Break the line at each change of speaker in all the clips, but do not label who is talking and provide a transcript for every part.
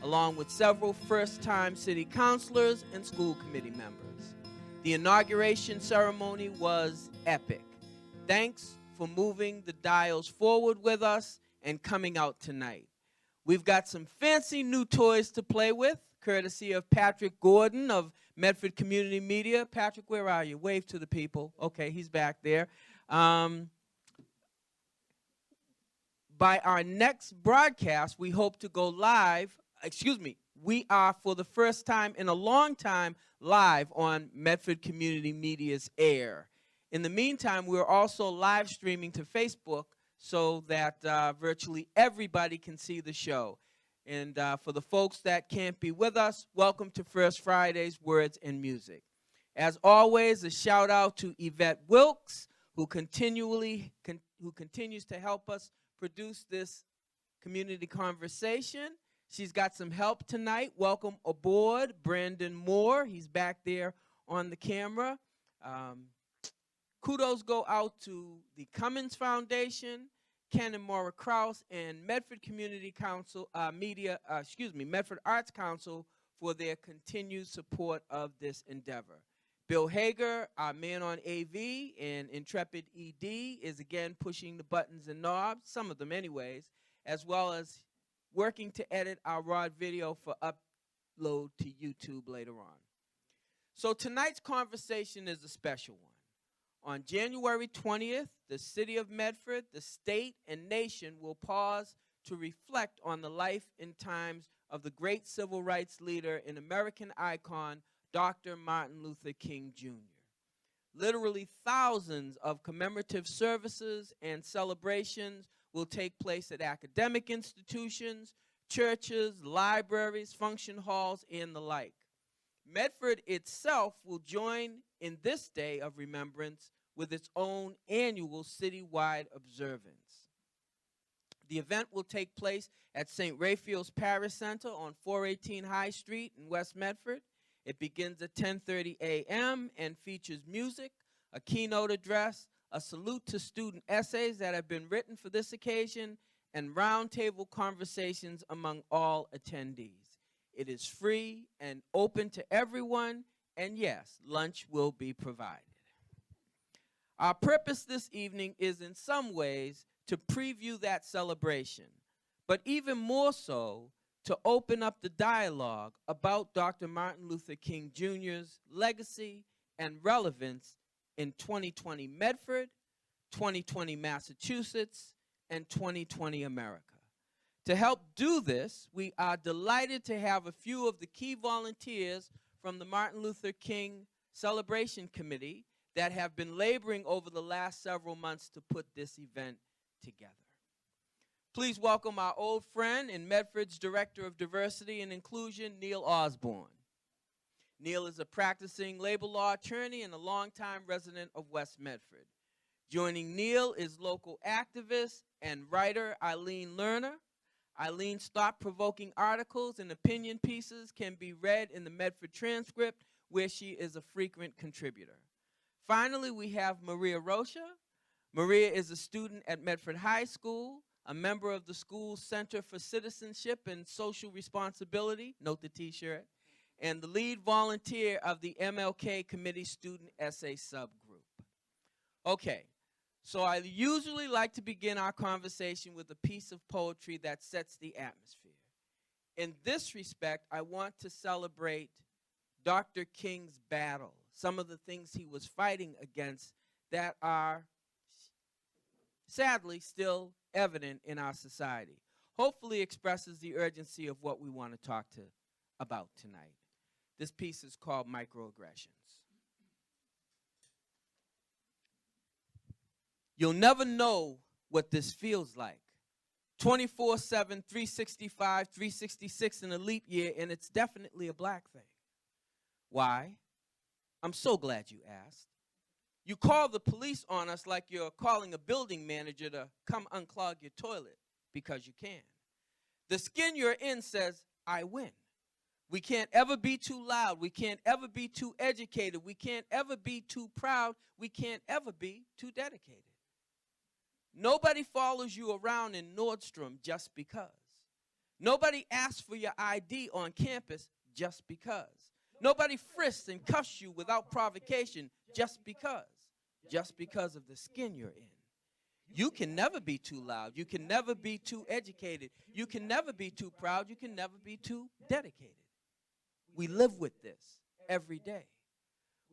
along with several first-time city councilors and school committee members. The inauguration ceremony was epic. Thanks for moving the dials forward with us and coming out tonight. We've got some fancy new toys to play with, courtesy of Patrick Gordon of Medford Community Media. Patrick, where are you? Wave to the people. Okay, he's back there. By our next broadcast, we hope to go live. We are for the first time in a long time live on Medford Community Media's air. In the meantime, we're also live streaming to Facebook so that virtually everybody can see the show. And for the folks that can't be with us, welcome to First Friday's Words and Music. As always, a shout out to Yvette Wilkes, who continues to help us produce this community conversation. She's got some help tonight. Welcome aboard, Brandon Moore. He's back there on the camera. Kudos go out to the Cummins Foundation, Ken and Maura Krause, and Medford Community Council, Medford Arts Council for their continued support of this endeavor. Bill Hager, our man on AV, and Intrepid ED is again pushing the buttons and knobs, some of them anyways, as well as working to edit our raw video for upload to YouTube later on. So tonight's conversation is a special one. On January 20th, the city of Medford, the state, and nation will pause to reflect on the life and times of the great civil rights leader and American icon, Dr. Martin Luther King Jr. Literally thousands of commemorative services and celebrations will take place at academic institutions, churches, libraries, function halls, and the like. Medford itself will join in this day of remembrance with its own annual citywide observance. The event will take place at St. Raphael's Parish Center on 418 High Street in West Medford. It begins at 10:30 a.m. and features music, a keynote address, a salute to student essays that have been written for this occasion, and roundtable conversations among all attendees. It is free and open to everyone, and yes, lunch will be provided. Our purpose this evening is in some ways to preview that celebration, but even more so to open up the dialogue about Dr. Martin Luther King Jr.'s legacy and relevance in 2020 Medford, 2020 Massachusetts, and 2020 America. To help do this, we are delighted to have a few of the key volunteers from the Martin Luther King Celebration Committee that have been laboring over the last several months to put this event together. Please welcome our old friend and Medford's Director of Diversity and Inclusion, Neil Osborne. Neil is a practicing labor law attorney and a longtime resident of West Medford. Joining Neil is local activist and writer Eileen Lerner. Eileen's thought-provoking articles and opinion pieces can be read in the Medford Transcript, where she is a frequent contributor. Finally, we have Maria Rocha. Maria is a student at Medford High School, a member of the school's Center for Citizenship and Social Responsibility, note the t-shirt, and the lead volunteer of the MLK Committee Student Essay Subgroup. Okay, so I usually like to begin our conversation with a piece of poetry that sets the atmosphere. In this respect, I want to celebrate Dr. King's battle, some of the things he was fighting against that are sadly still evident in our society. Hopefully expresses the urgency of what we want to talk about tonight. This piece is called Microaggressions. You'll never know what this feels like. 24/7, 365, 366 in a leap year, and it's definitely a black thing. Why? I'm so glad you asked. You call the police on us like you're calling a building manager to come unclog your toilet because you can. The skin you're in says, I win. We can't ever be too loud. We can't ever be too educated. We can't ever be too proud. We can't ever be too dedicated. Nobody follows you around in Nordstrom just because. Nobody asks for your ID on campus just because. Nobody frisks and cuffs you without provocation just because of the skin you're in. You can never be too loud. You can never be too educated. You can never be too proud. You can never be too dedicated. We live with this every day.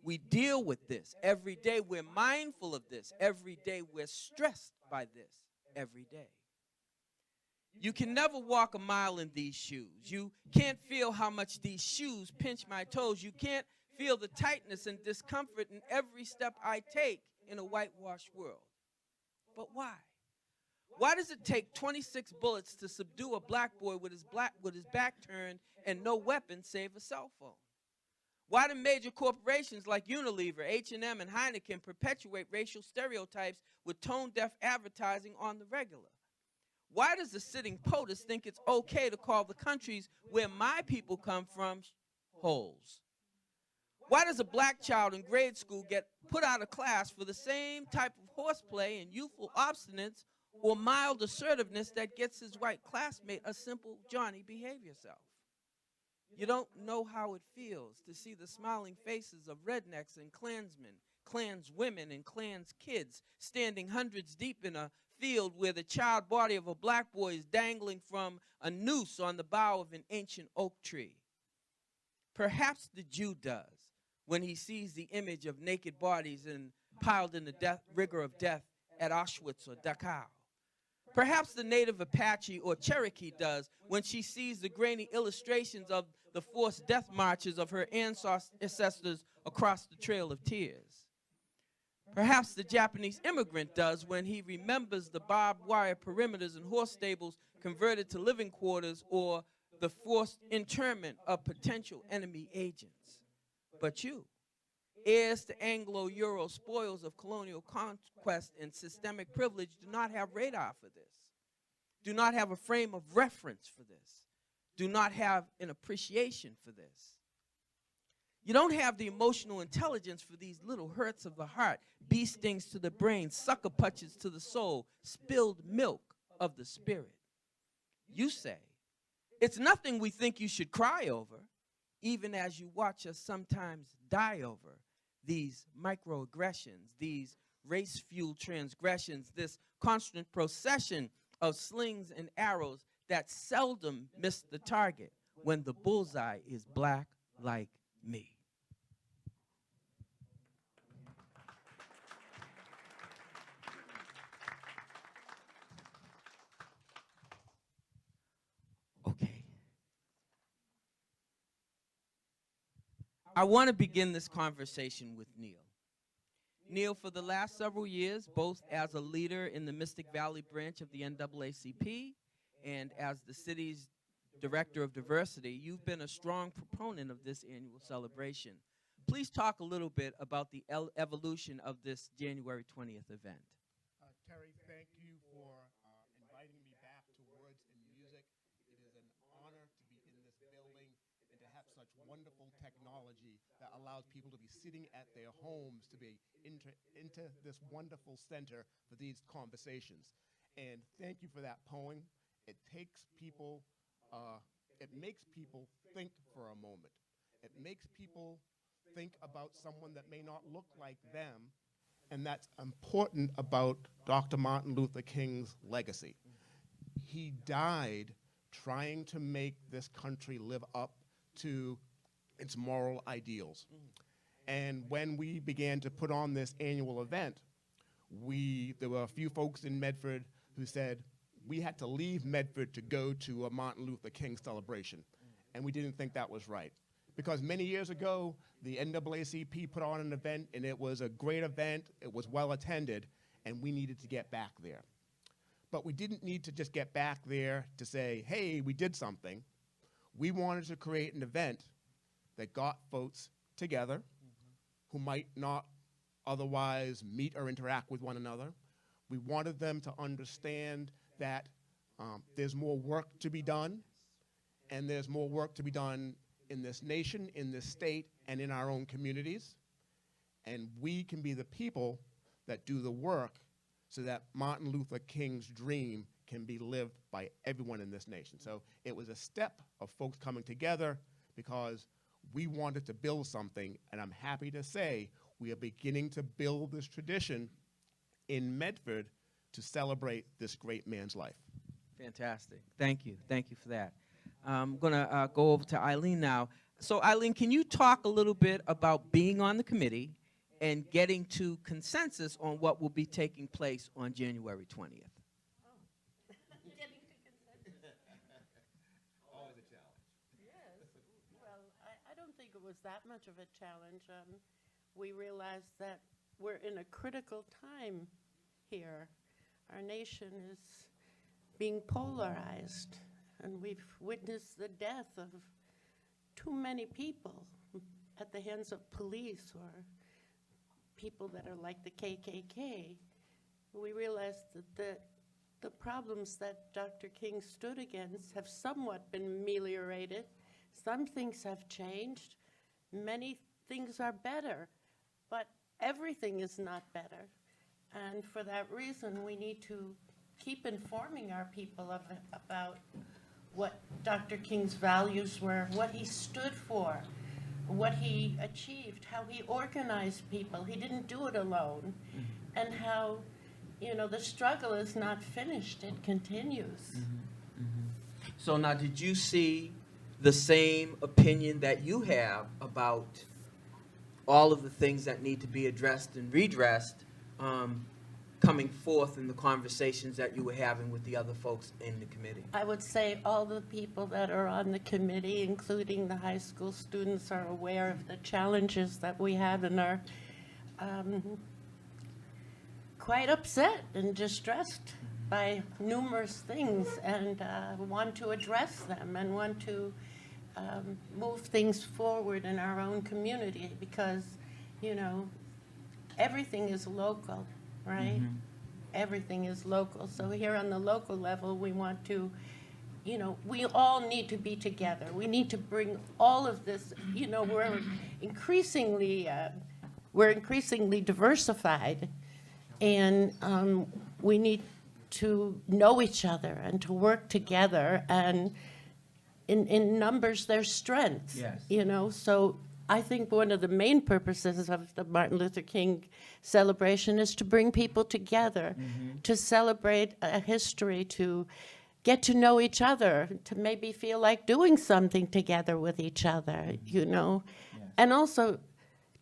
We deal with this every day. We're mindful of this every day. We're stressed by this every day. You can never walk a mile in these shoes. You can't feel how much these shoes pinch my toes. You can't feel the tightness and discomfort in every step I take in a whitewashed world. But why? Why does it take 26 bullets to subdue a black boy with his back turned and no weapon save a cell phone? Why do major corporations like Unilever, H&M, and Heineken perpetuate racial stereotypes with tone-deaf advertising on the regular? Why does the sitting POTUS think it's okay to call the countries where my people come from holes? Why does a black child in grade school get put out of class for the same type of horseplay and youthful obstinance or mild assertiveness that gets his white classmate a simple "Johnny, behave yourself"? You don't know how it feels to see the smiling faces of rednecks and Klansmen, Klanswomen, and Klans kids standing hundreds deep in a field where the child body of a black boy is dangling from a noose on the bough of an ancient oak tree. Perhaps the Jew does when he sees the image of naked bodies and piled in the rigor of death at Auschwitz or Dachau. Perhaps the native Apache or Cherokee does when she sees the grainy illustrations of the forced death marches of her ancestors across the Trail of Tears. Perhaps the Japanese immigrant does when he remembers the barbed wire perimeters and horse stables converted to living quarters or the forced internment of potential enemy agents. But you, heirs to Anglo-Euro spoils of colonial conquest and systemic privilege, do not have radar for this, do not have a frame of reference for this, do not have an appreciation for this. You don't have the emotional intelligence for these little hurts of the heart, bee stings to the brain, sucker punches to the soul, spilled milk of the spirit. You say, it's nothing we think you should cry over, even as you watch us sometimes die over these microaggressions, these race-fueled transgressions, this constant procession of slings and arrows that seldom miss the target when the bullseye is black like me. Okay. I want to begin this conversation with Neil. Neil, for the last several years, both as a leader in the Mystic Valley branch of the NAACP and as the city's director of diversity, you've been a strong proponent of this annual celebration. Please talk a little bit about the evolution of this January 20th event.
Terry, thank you for inviting me back to Words and Music. It is an honor to be in this building and to have such wonderful technology that allows people to be sitting at their homes to be into this wonderful center for these conversations. And thank you for that poem. It takes people, it makes people think for a moment. It makes people think about someone that may not look like them, and that's important about Dr. Martin Luther King's legacy. He died trying to make this country live up to its moral ideals. And when we began to put on this annual event, there were a few folks in Medford who said, we had to leave Medford to go to a Martin Luther King celebration. And we didn't think that was right. Because many years ago, the NAACP put on an event, and it was a great event, it was well attended, and we needed to get back there. But we didn't need to just get back there to say, hey, we did something. We wanted to create an event that got folks together who might not otherwise meet or interact with one another. We wanted them to understand that there's more work to be done, and there's more work to be done in this nation, in this state, and in our own communities. And we can be the people that do the work so that Martin Luther King's dream can be lived by everyone in this nation. So it was a step of folks coming together because we wanted to build something, and I'm happy to say we are beginning to build this tradition in Medford to celebrate this great man's life.
Fantastic. Thank you. Thank you for that. I'm going to go over to Eileen now. So, Eileen, can you talk a little bit about being on the committee and getting to consensus on what will be taking place on January 20th?
Getting to consensus.
Always a challenge.
Yes. Well, I don't think it was that much of a challenge. We realized that we're in a critical time here. Our nation is being polarized, and we've witnessed the death of too many people at the hands of police or people that are like the KKK. We realized that the problems that Dr. King stood against have somewhat been ameliorated. Some things have changed. Many things are better, but everything is not better. And for that reason, we need to keep informing our people about what Dr. King's values were, what he stood for, what he achieved, how he organized people. He didn't do it alone. And how, you know, the struggle is not finished. It continues.
So now, did you see the same opinion that you have about all of the things that need to be addressed and redressed coming forth in the conversations that you were having with the other folks in the committee?
I would say all the people that are on the committee, including the high school students, are aware of the challenges that we have and are quite upset and distressed by numerous things, and want to address them and want to move things forward in our own community, because, you know, everything is local, right? Everything is local. So here on the local level, we want to, you know, we all need to be together. We need to bring all of this, you know, we're increasingly diversified, and we need to know each other and to work together, and in numbers there's strength.
Yes.
You know, so I think one of the main purposes of the Martin Luther King celebration is to bring people together, to celebrate a history, to get to know each other, to maybe feel like doing something together with each other, you know, and also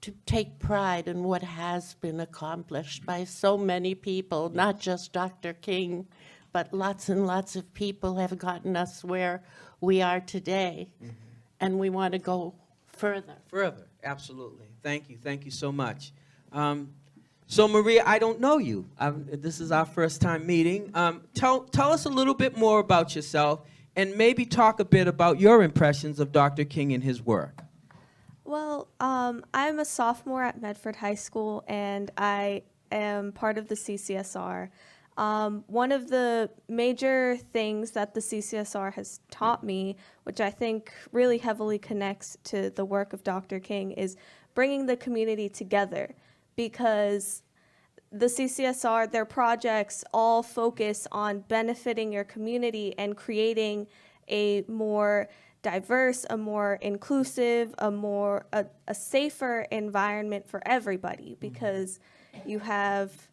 to take pride in what has been accomplished by so many people, not just Dr. King, but lots and lots of people have gotten us where we are today, and we want to go further.
Further, absolutely. Thank you. Thank you so much. So, Maria, I don't know you. This is our first time meeting. Tell us a little bit more about yourself, and maybe talk a bit about your impressions of Dr. King and his work.
Well, I'm a sophomore at Medford High School, and I am part of the CCSR. One of the major things that the CCSR has taught me, which I think really heavily connects to the work of Dr. King, is bringing the community together, because the CCSR, their projects all focus on benefiting your community and creating a more diverse, a more inclusive, a safer environment for everybody, because you have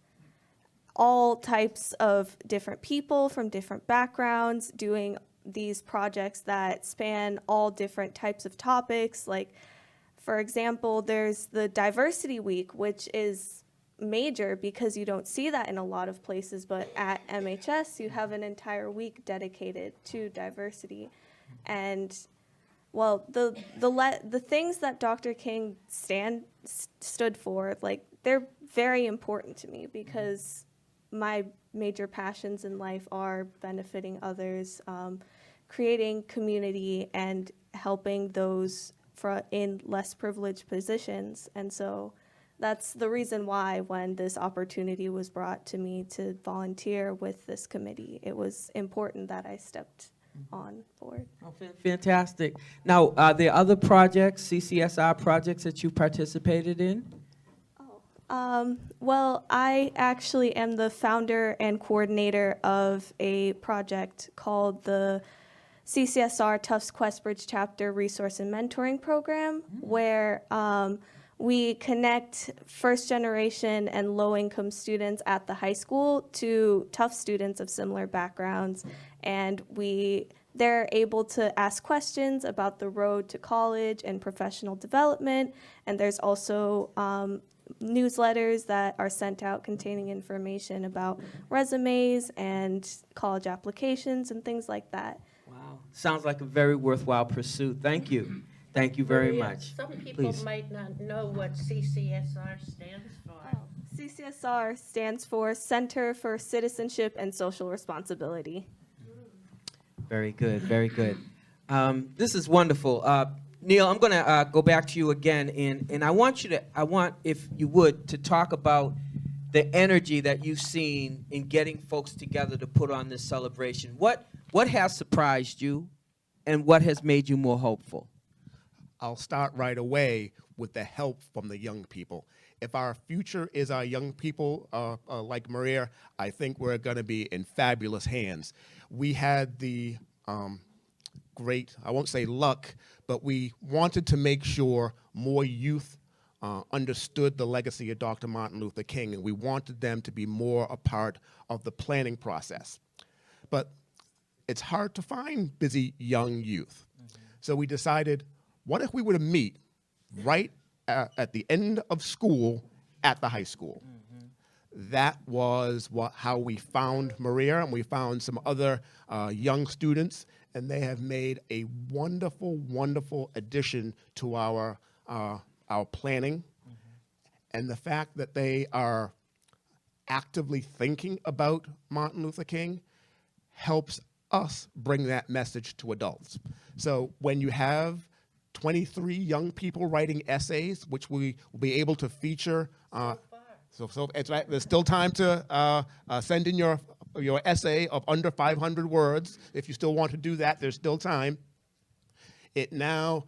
all types of different people from different backgrounds doing these projects that span all different types of topics. Like, for example, there's the Diversity Week, which is major because you don't see that in a lot of places, but at MHS you have an entire week dedicated to diversity. And well, the things that Dr. King stood for, like, they're very important to me, because my major passions in life are benefiting others, creating community, and helping those in less privileged positions. And so that's the reason why, when this opportunity was brought to me to volunteer with this committee, it was important that I stepped on board.
Oh, fantastic. Now, are there other projects, CCSR projects, that you participated in?
Oh, Well, I actually am the founder and coordinator of a project called the CCSR Tufts Questbridge Chapter Resource and Mentoring Program, where we connect first-generation and low-income students at the high school to Tufts students of similar backgrounds, and they're able to ask questions about the road to college and professional development, and there's also newsletters that are sent out containing information about resumes and college applications and things like that.
Wow. Sounds like a very worthwhile pursuit. Thank you. Thank you very
Maria,
much.
Some people
Please.
might not know what CCSR stands for.
CCSR stands for Center for Citizenship and Social Responsibility.
Very good, very good. This is wonderful. Neil, I'm going to go back to you again, and I want, if you would, to talk about the energy that you've seen in getting folks together to put on this celebration. What has surprised you, and what has made you more hopeful?
I'll start right away with the help from the young people. If our future is our young people, like Maria, I think we're going to be in fabulous hands. We had the great, I won't say luck, but we wanted to make sure more youth understood the legacy of Dr. Martin Luther King, and we wanted them to be more a part of the planning process. But it's hard to find busy young youth. So we decided, what if we were to meet right at the end of school at the high school? That was how we found Maria, and we found some other young students, and they have made a wonderful, wonderful addition to our planning. And the fact that they are actively thinking about Martin Luther King helps us bring that message to adults. So when you have 23 young people writing essays, which we will be able to feature. So it's right. There's still time to send in your essay of under 500 words. If you still want to do that, there's still time. It now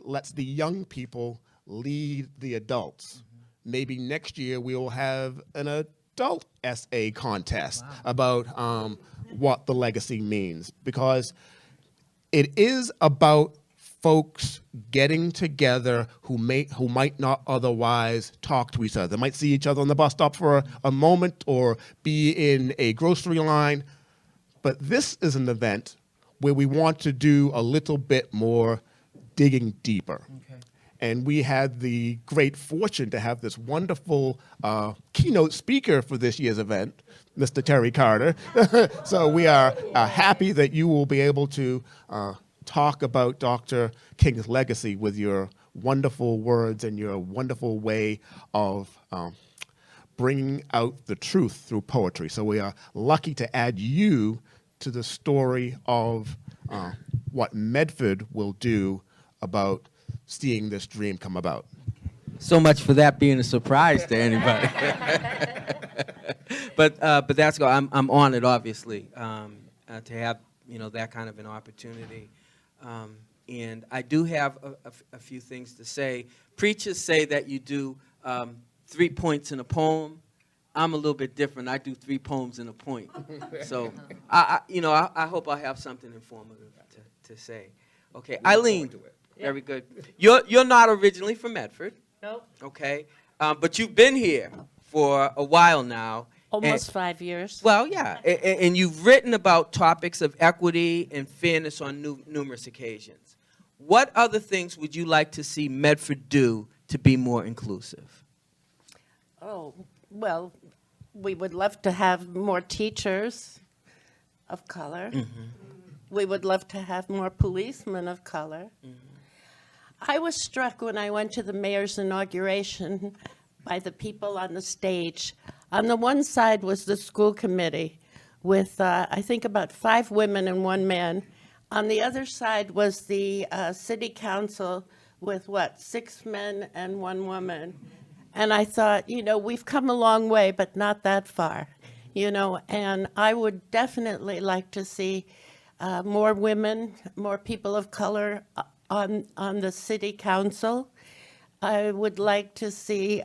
lets the young people lead the adults. Maybe next year we will have an adult essay contest about what the legacy means, because it is about folks getting together who might not otherwise talk to each other. They might see each other on the bus stop for a moment or be in a grocery line. But this is an event where we want to do a little bit more digging deeper. Okay. And we had the great fortune to have this wonderful keynote speaker for this year's event, Mr. Terry Carter. So we are happy that you will be able to talk about Dr. King's legacy with your wonderful words and your wonderful way of bringing out the truth through poetry. So we are lucky to add you to the story of what Medford will do about seeing this dream come about.
So much for that being a surprise to anybody. But that's good. I'm honored, obviously, to have that kind of an opportunity. And I do have a few things to say. Preachers say that you do 3 points in a poem. I'm a little bit different. I do 3 poems in a point. So I hope I have something informative to say. Okay, Eileen. Very good. You're not originally from Medford.
Nope.
Okay, but you've been here for a while now.
Almost 5 years.
Well, yeah, and you've written about topics of equity and fairness on numerous occasions. What other things would you like to see Medford do to be more inclusive?
Oh, well, we would love to have more teachers of color. We would love to have more policemen of color. I was struck when I went to the mayor's inauguration by the people on the stage. On the one side was the school committee with, I think, about 5 women and 1 man. On the other side was the city council with, 6 men and 1 woman. And I thought, we've come a long way, but not that far, and I would definitely like to see more women, more people of color on the city council. I would like to see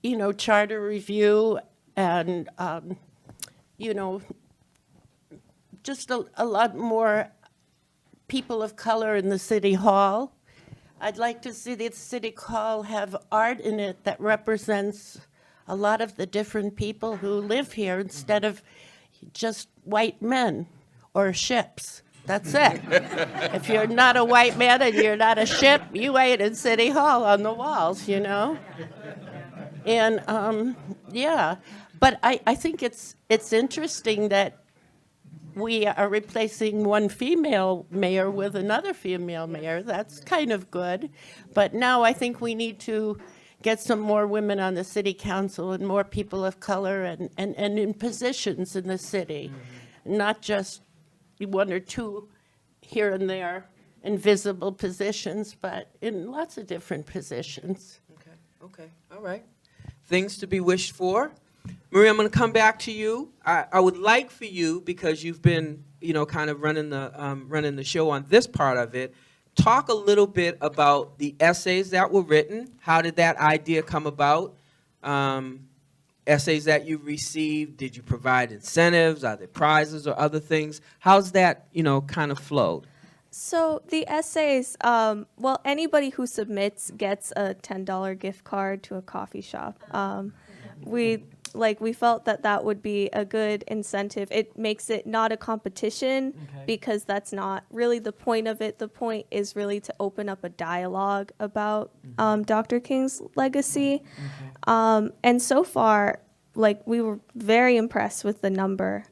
you know, charter review and, you know, just a lot more people of color in the city hall. I'd like to see the city hall have art in it that represents a lot of the different people who live here instead of just white men or ships. That's it. If you're not a white man and you're not a ship, you ain't in City Hall on the walls, you know? And, yeah. But I think it's interesting that we are replacing one female mayor with another female mayor. That's kind of good. But now I think we need to get some more women on the city council and more people of color and in positions in the city, not just one or two here and there in visible positions, but in lots of different positions.
Okay, all right. Things to be wished for. Maria, I'm going to come back to you. I would like for you, because you've been, you know, kind of running the show on this part of it, talk a little bit about the essays that were written. How did that idea come about? Essays that you received, did you provide incentives? Are there prizes or other things? How's that, you know, kind of flowed?
So the essays, well, anybody who submits gets a $10 gift card to a coffee shop. We felt that would be a good incentive. It makes it not a competition, because that's not really the point of it. The point is really to open up a dialogue about Dr. King's legacy. And so far, we were very impressed with the number.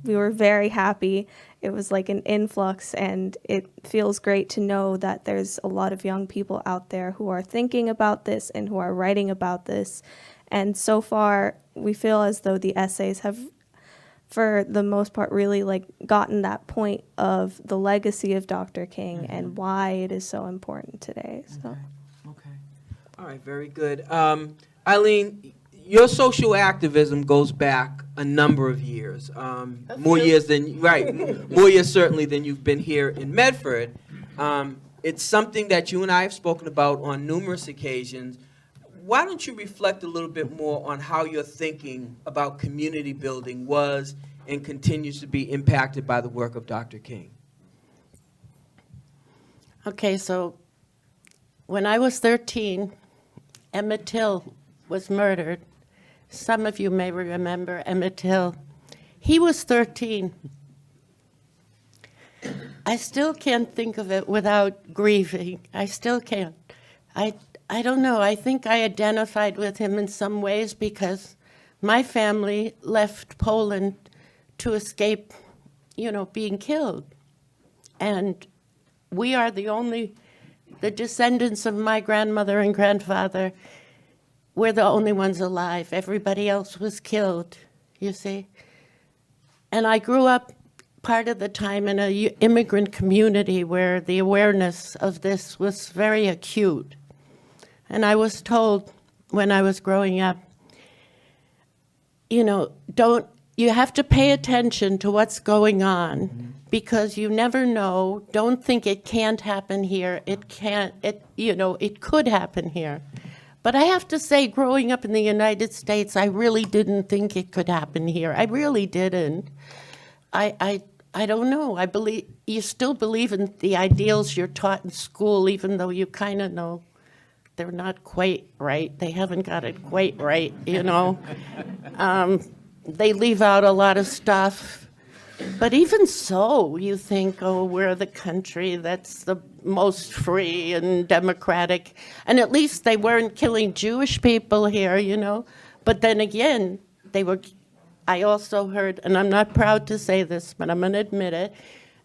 We were very happy. It was like an influx, and it feels great to know that there's a lot of young people out there who are thinking about this and who are writing about this. And so far, we feel as though the essays have, for the most part, really gotten that point of the legacy of Dr. King and why it is so important today. So.
Okay. All right, very good. Eileen, your social activism goes back a number of years, more years certainly than you've been here in Medford. It's something that you and I have spoken about on numerous occasions. Why don't you reflect a little bit more on how your thinking about community building was and continues to be impacted by the work of Dr. King?
Okay, so when I was 13, Emmett Till was murdered. Some of you may remember Emmett Till. He was 13. I still can't think of it without grieving. I still can't. I don't know. I think I identified with him in some ways because my family left Poland to escape, you know, being killed. And we are the descendants of my grandmother and grandfather. We're the only ones alive. Everybody else was killed, you see. And I grew up part of the time in an immigrant community where the awareness of this was very acute. And I was told when I was growing up, you know, you have to pay attention to what's going on because you never know. Don't think it can't happen here. It could happen here. But I have to say, growing up in the United States, I really didn't think it could happen here. I really didn't. I don't know. I believe you still believe in the ideals you're taught in school, even though you kind of know they're not quite right. They haven't got it quite right, you know. They leave out a lot of stuff. But even so, you think, oh, we're the country that's the most free and democratic. And at least they weren't killing Jewish people here, you know. But then again, I also heard, and I'm not proud to say this, but I'm going to admit it,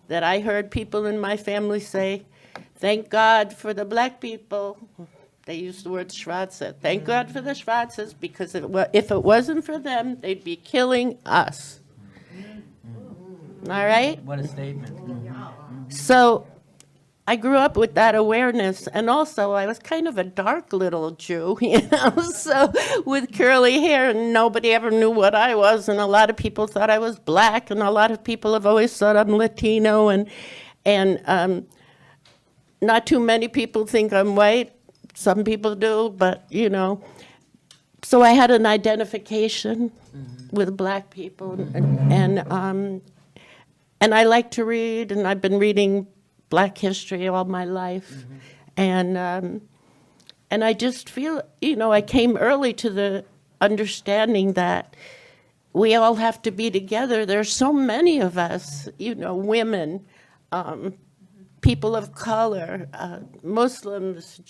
that I heard people in my family say, thank God for the black people. They used the word Schwarze. Thank God for the Schwarzes, because if it wasn't for them, they'd be killing us. All right?
What a statement.
So I grew up with that awareness, and also I was kind of a dark little Jew, you know, so with curly hair, and nobody ever knew what I was, and a lot of people thought I was black, and a lot of people have always thought I'm Latino, and not too many people think I'm white. Some people do, but, you know. so I had an identification with Black people, and I like to read, and I've been reading Black history all my life, and I just feel, you know, I came early to the understanding that we all have to be together. There's so many of us, you know, women, people of color, Muslims,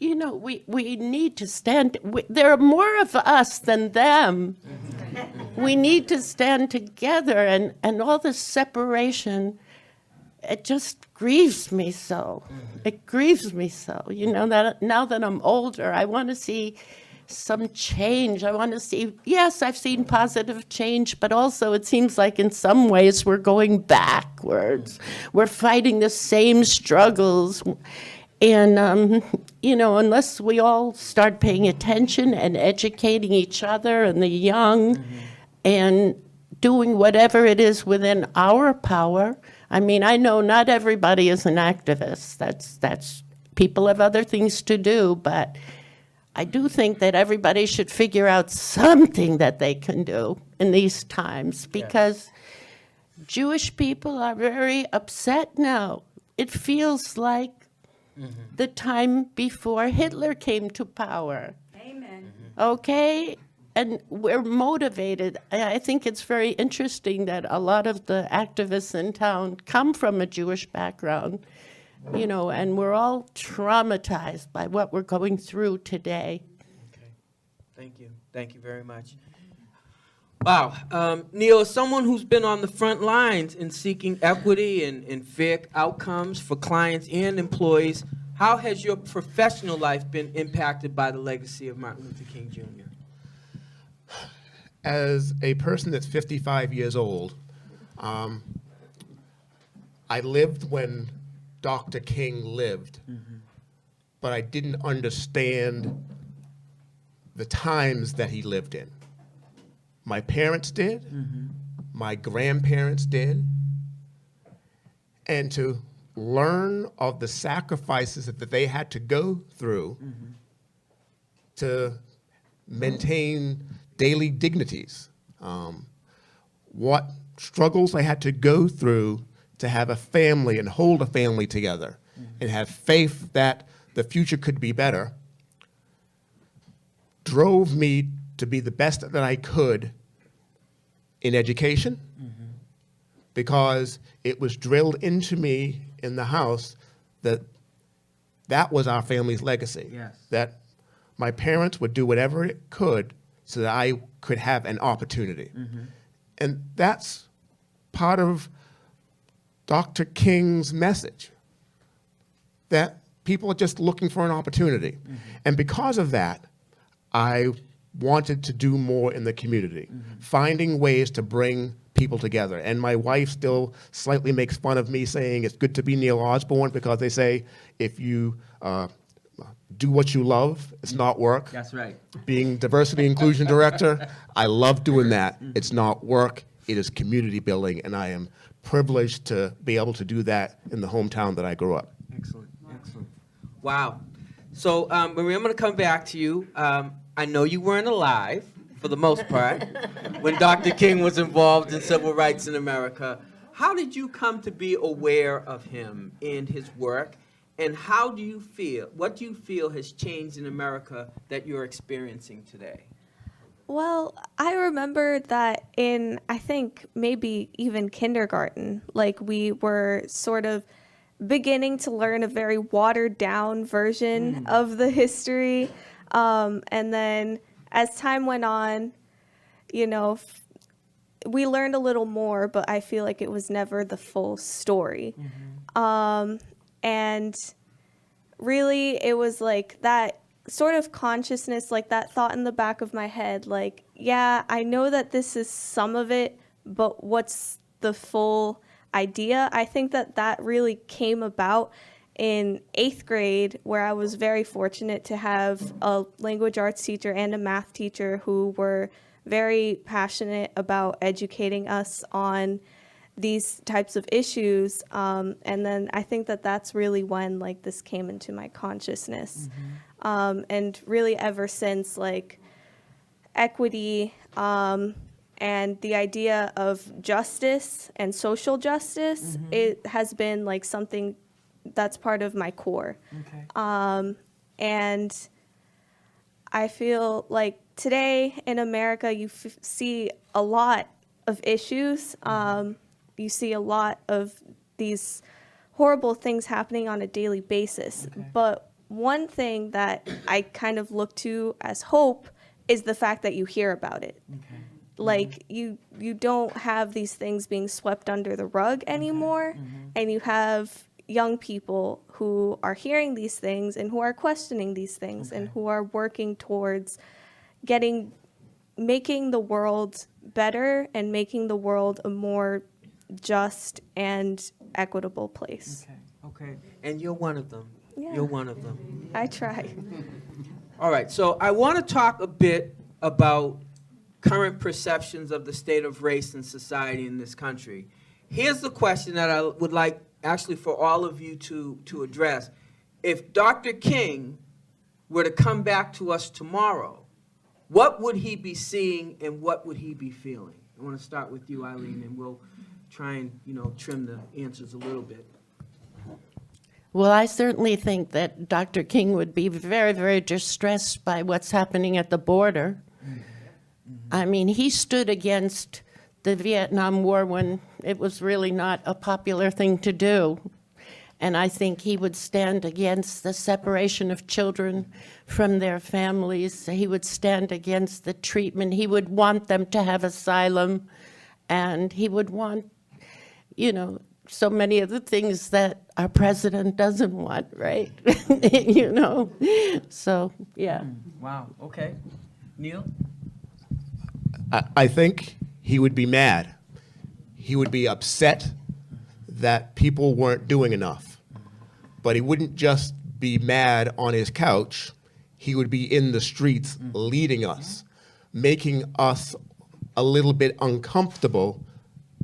you know, we need to stand, there are more of us than them. We need to stand together, and all this separation, it just grieves me so. It grieves me so, you know, that now that I'm older, I want to see some change. I want to see, yes, I've seen positive change, but also it seems like in some ways we're going backwards. We're fighting the same struggles. And, you know, unless we all start paying attention and educating each other and the young and doing whatever it is within our power. I mean, I know not everybody is an activist. That's people have other things to do, but I do think that everybody should figure out something that they can do in these times, because Jewish people are very upset now. It feels like the time before Hitler came to power.
Amen.
Okay? And we're motivated. I think it's very interesting that a lot of the activists in town come from a Jewish background, you know, and we're all traumatized by what we're going through today.
Okay. Thank you. Thank you very much. Wow. Neil, as someone who's been on the front lines in seeking equity and fair outcomes for clients and employees, how has your professional life been impacted by the legacy of Martin Luther King Jr.?
As a person that's 55 years old, I lived when Dr. King lived, but I didn't understand the times that he lived in. My parents did, my grandparents did, and to learn of the sacrifices that they had to go through to maintain daily dignities, what struggles they had to go through to have a family and hold a family together and have faith that the future could be better, drove me to be the best that I could in education, because it was drilled into me in the house that that was our family's legacy.
Yes.
That my parents would do whatever it could so that I could have an opportunity. And that's part of Dr. King's message, that people are just looking for an opportunity. And because of that, I wanted to do more in the community, finding ways to bring people together. And my wife still slightly makes fun of me saying it's good to be Neil Osborne, because they say if you do what you love, it's not work.
That's right.
Being diversity inclusion director, I love doing that. It's not work, it is community building, and I am privileged to be able to do that in the hometown that I grew up.
Excellent, excellent. Wow. So, Marie, I'm going to come back to you. I know you weren't alive, for the most part, when Dr. King was involved in civil rights in America. How did you come to be aware of him and his work? And how do you feel, what do you feel has changed in America that you're experiencing today?
Well, I remember that in, I think, maybe even kindergarten, like we were sort of beginning to learn a very watered down version of the history. And then as time went on, you know, we learned a little more, but I feel like it was never the full story. And really, it was like that sort of consciousness, like that thought in the back of my head, like, yeah, I know that this is some of it, but what's the full idea? I think that that really came about in 8th grade, where I was very fortunate to have a language arts teacher and a math teacher who were very passionate about educating us on these types of issues. And then I think that that's really when like this came into my consciousness. And really ever since, like, equity, and the idea of justice and social justice, it has been like something that's part of my core.
Okay.
And I feel like today in America, you see a lot of issues. You see a lot of these horrible things happening on a daily basis.
Okay.
But one thing that I kind of look to as hope is the fact that you hear about it.
Okay.
Like you don't have these things being swept under the rug anymore, and you have young people who are hearing these things and who are questioning these things and
Okay.
who are working towards making the world better and making the world a more just and equitable place.
Okay. Okay. And you're one of them.
Yeah.
You're one of them.
I try.
All right. So I want to talk a bit about current perceptions of the state of race and society in this country. Here's the question that I would like actually for all of you to address. If Dr. King were to come back to us tomorrow, what would he be seeing and what would he be feeling? I want to start with you, Eileen, and we'll try and, trim the answers a little bit.
Well, I certainly think that Dr. King would be very, very distressed by what's happening at the border. I mean, he stood against the Vietnam War when it was really not a popular thing to do. And I think he would stand against the separation of children from their families. He would stand against the treatment. He would want them to have asylum. And he would want, so many of the things that our president doesn't want, right? So, yeah.
Wow. Okay. Neil?
I think he would be mad. He would be upset that people weren't doing enough. But he wouldn't just be mad on his couch. He would be in the streets leading us, making us a little bit uncomfortable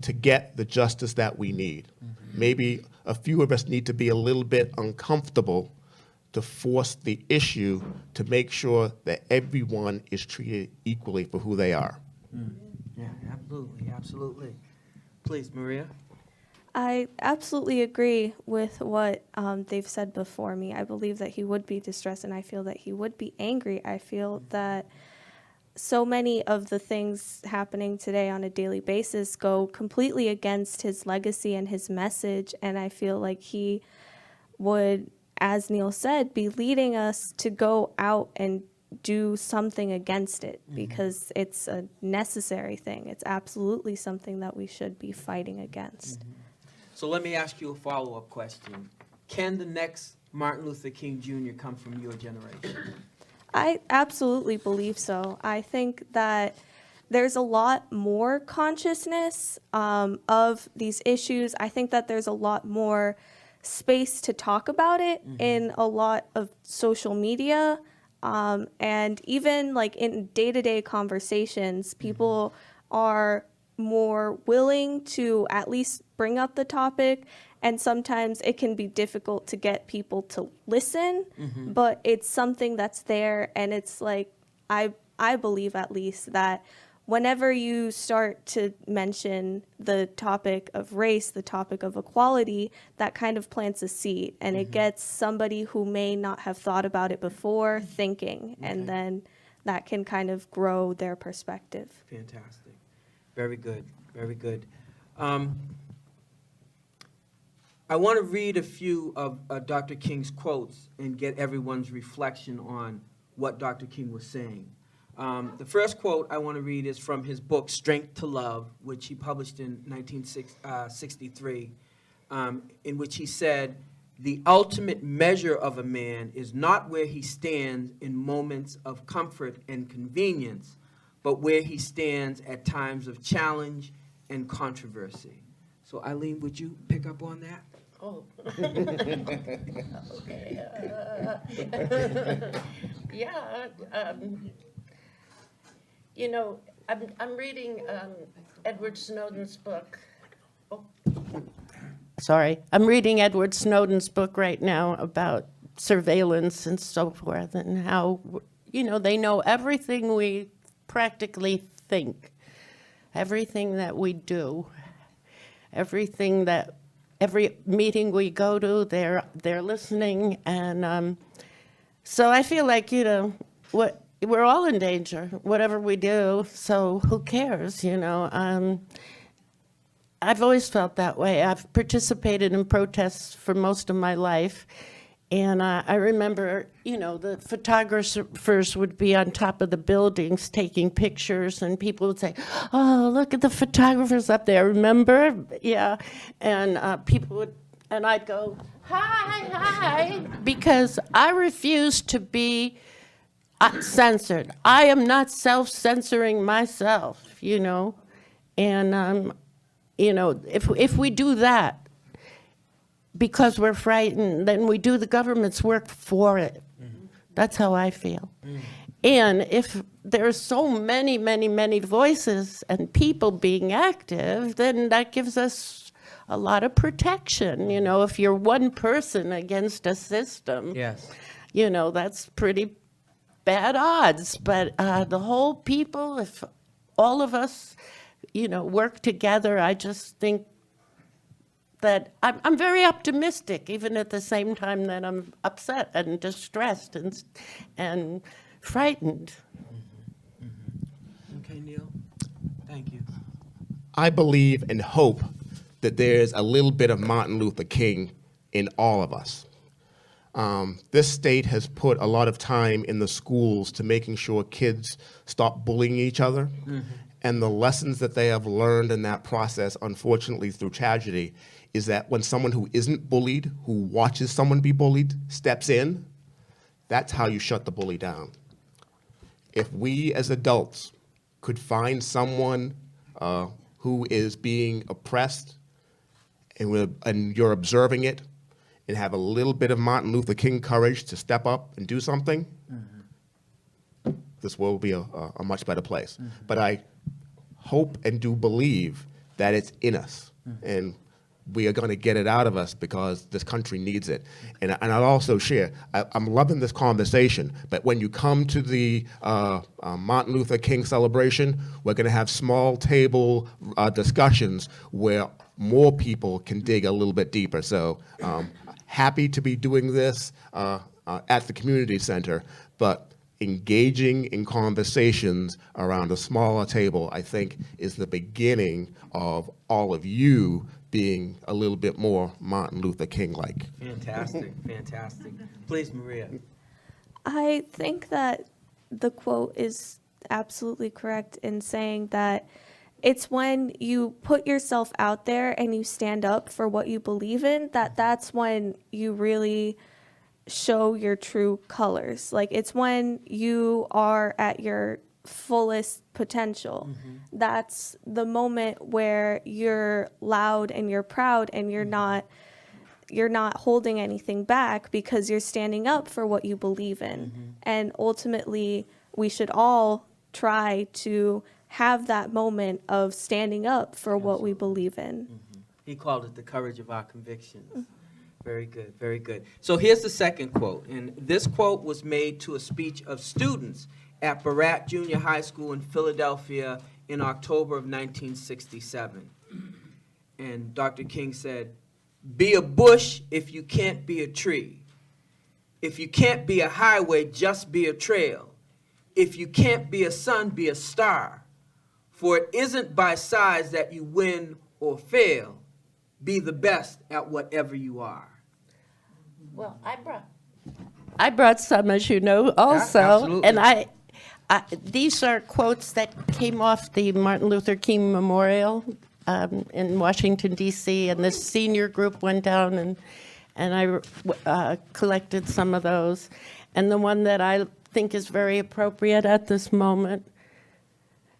to get the justice that we need. Maybe a few of us need to be a little bit uncomfortable to force the issue to make sure that everyone is treated equally for who they are.
Yeah, absolutely, absolutely. Please, Maria.
I absolutely agree with what they've said before me. I believe that he would be distressed, and I feel that he would be angry. I feel that so many of the things happening today on a daily basis go completely against his legacy and his message, and I feel like he would, as Neil said, be leading us to go out and do something against it because it's a necessary thing. It's absolutely something that we should be fighting against.
So let me ask you a follow-up question. Can the next Martin Luther King Jr. come from your generation?
I absolutely believe so. I think that there's a lot more consciousness of these issues. I think that there's a lot more space to talk about it in a lot of social media. And even like in day-to-day conversations, people are more willing to at least bring up the topic, and sometimes it can be difficult to get people to listen, but it's something that's there, and it's like, I believe at least that whenever you start to mention the topic of race, the topic of equality, that kind of plants a seed, and it gets somebody who may not have thought about it before thinking, and then that can kind of grow their perspective.
Fantastic. Very good. Very good. I want to read a few of Dr. King's quotes and get everyone's reflection on what Dr. King was saying. The first quote I want to read is from his book, Strength to Love, which he published in 1963, in which he said, "The ultimate measure of a man is not where he stands in moments of comfort and convenience, but where he stands at times of challenge and controversy." So, Eileen, would you pick up on that?
Oh. Okay. Yeah. I'm reading Edward Snowden's book. Oh. Sorry. I'm reading Edward Snowden's book right now about surveillance and so forth, and how, they know everything we practically think. Everything that we do, every meeting we go to, they're listening, and so I feel like, you know, we're all in danger, whatever we do, so who cares, you know? I've always felt that way. I've participated in protests for most of my life, and I remember, you know, the photographers would be on top of the buildings taking pictures, and people would say, "Oh, look at the photographers up there, remember?" Yeah, and people would, and I'd go, "Hi, hi," because I refuse to be censored. I am not self-censoring myself, you know, and you know, if we do that because we're frightened, then we do the government's work for it. Mm-hmm. That's how I feel. Mm-hmm. And if there's so many, many, many voices and people being active, then that gives us a lot of protection. You know, if you're one person against a system, yes, you know, that's pretty bad odds. But the whole people, if all of us, you know, work together, I just think that I'm very optimistic, even at the same time that I'm upset and distressed and frightened.
Mm-hmm. Mm-hmm. Okay, Neil, thank you.
I believe and hope that there's a little bit of Martin Luther King in all of us. This state has put a lot of time in the schools to making sure kids stop bullying each other. Mm-hmm. And the lessons that they have learned in that process, unfortunately through tragedy, is that when someone who isn't bullied, who watches someone be bullied, steps in, that's how you shut the bully down. If we as adults could find someone who is being oppressed and you're observing it and have a little bit of Martin Luther King courage to step up and do something, mm-hmm. this world will be a much better place. Mm-hmm. But I hope and do believe that it's in us, mm-hmm. and we are going to get it out of us because this country needs it. And I'll also share, I'm loving this conversation, but when you come to the Martin Luther King celebration, we're going to have small table discussions where more people can dig a little bit deeper. So happy to be doing this at the community center, but engaging in conversations around a smaller table, I think, is the beginning of all of you being a little bit more Martin Luther King-like.
Fantastic, fantastic. Please, Maria.
I think that the quote is absolutely correct in saying that it's when you put yourself out there and you stand up for what you believe in, that's when you really show your true colors. Like, it's when you are at your fullest potential. Mm-hmm. That's the moment where you're loud and you're proud and you're not holding anything back because you're standing up for what you believe in. Mm-hmm. And ultimately, we should all try to have that moment of standing up for Absolutely. What we believe in.
Mm-hmm. He called it the courage of our convictions. Mm-hmm. Very good, very good. So here's the second quote, and this quote was made to a speech of students at Barat Junior High School in Philadelphia in October of 1967. And Dr. King said, "Be a bush if you can't be a tree. If you can't be a highway, just be a trail. If you can't be a sun, be a star. For it isn't by size that you win or fail. Be the best at whatever you are."
Well, I brought some, as you know, also,
yeah,
and these are quotes that came off the Martin Luther King Memorial in Washington, D.C., and this senior group went down, and I collected some of those. And the one that I think is very appropriate at this moment: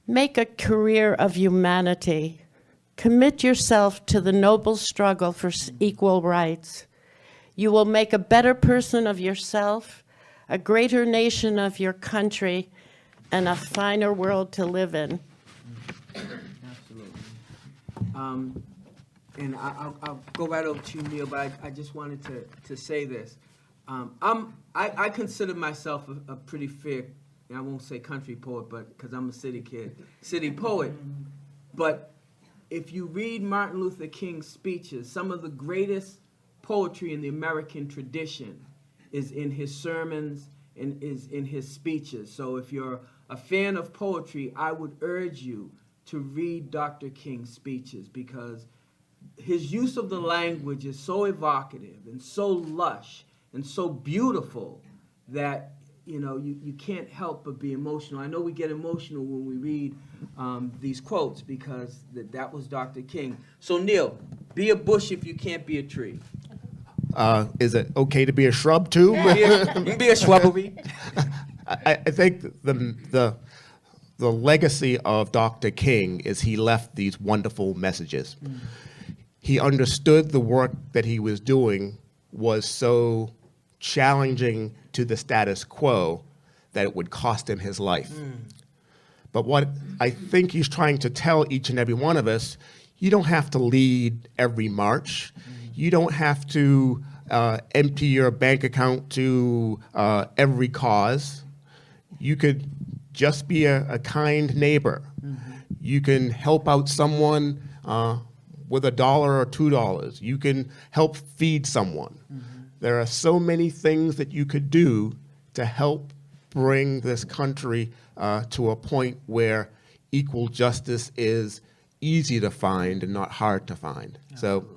make a career of humanity. Commit yourself to the noble struggle for equal rights. You will make a better person of yourself, a greater nation of your country, and a finer world to live in.
Absolutely. And I'll go right over to you, Neil, but I just wanted to say this. I consider myself a pretty fair and I won't say country poet, but because I'm a city kid, city poet. But if you read Martin Luther King's speeches, some of the greatest poetry in the American tradition is in his sermons and is in his speeches. So if you're a fan of poetry, I would urge you to read Dr. King's speeches, because his use of the language is so evocative and so lush and so beautiful that you can't help but be emotional. I know we get emotional when we read these quotes, because that was Dr. King. So Neil, be a bush if you can't be a tree.
Is it okay to be a shrub too?
You can be a shrubbery.
I think the legacy of Dr. King is he left these wonderful messages. He understood the work that he was doing was so challenging to the status quo that it would cost him his life. But what I think he's trying to tell each and every one of us, you don't have to lead every march. You don't have to empty your bank account to every cause. You could just be a kind neighbor. You can help out someone with $1 or $2. You can help feed someone. There are so many things that you could do to help bring this country to a point where equal justice is easy to find and not hard to find.
Absolutely.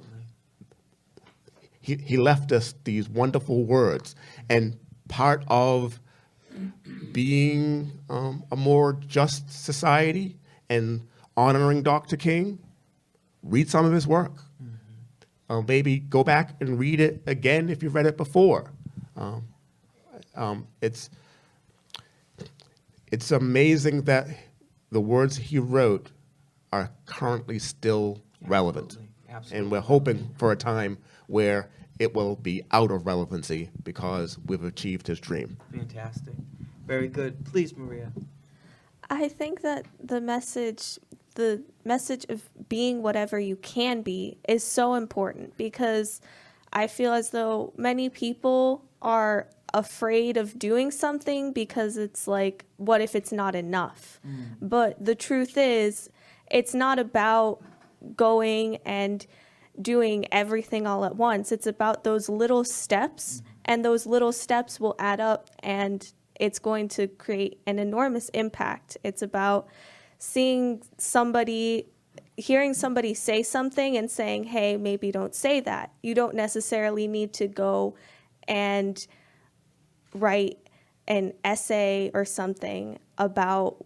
So he left us these wonderful words. And part of being a more just society and honoring Dr. King, read some of his work. Maybe go back and read it again if you've read it before. It's amazing that the words he wrote are currently still relevant.
Absolutely.
And we're hoping for a time where it will be out of relevancy because we've achieved his dream.
Fantastic. Very good. Please, Maria.
I think that the message of being whatever you can be is so important, because I feel as though many people are afraid of doing something because it's like, what if it's not enough? But the truth is, it's not about going and doing everything all at once. It's about those little steps, and those little steps will add up, and it's going to create an enormous impact. It's about hearing somebody say something and saying, hey, maybe don't say that. You don't necessarily need to go and write an essay or something about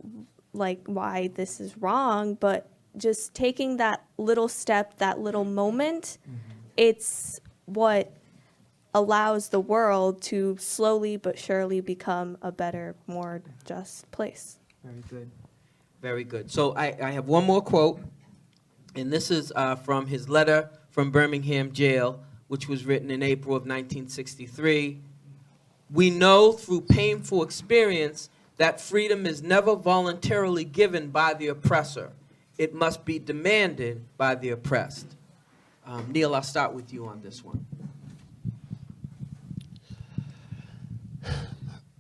like why this is wrong, but just taking that little step, that little moment, it's what allows the world to slowly but surely become a better, more just place.
Very good. Very good. So I have one more quote, and this is from his letter from Birmingham jail, which was written in April of 1963. We know through painful experience that freedom is never voluntarily given by the oppressor. It must be demanded by the oppressed. Neil, I'll start with you on this one.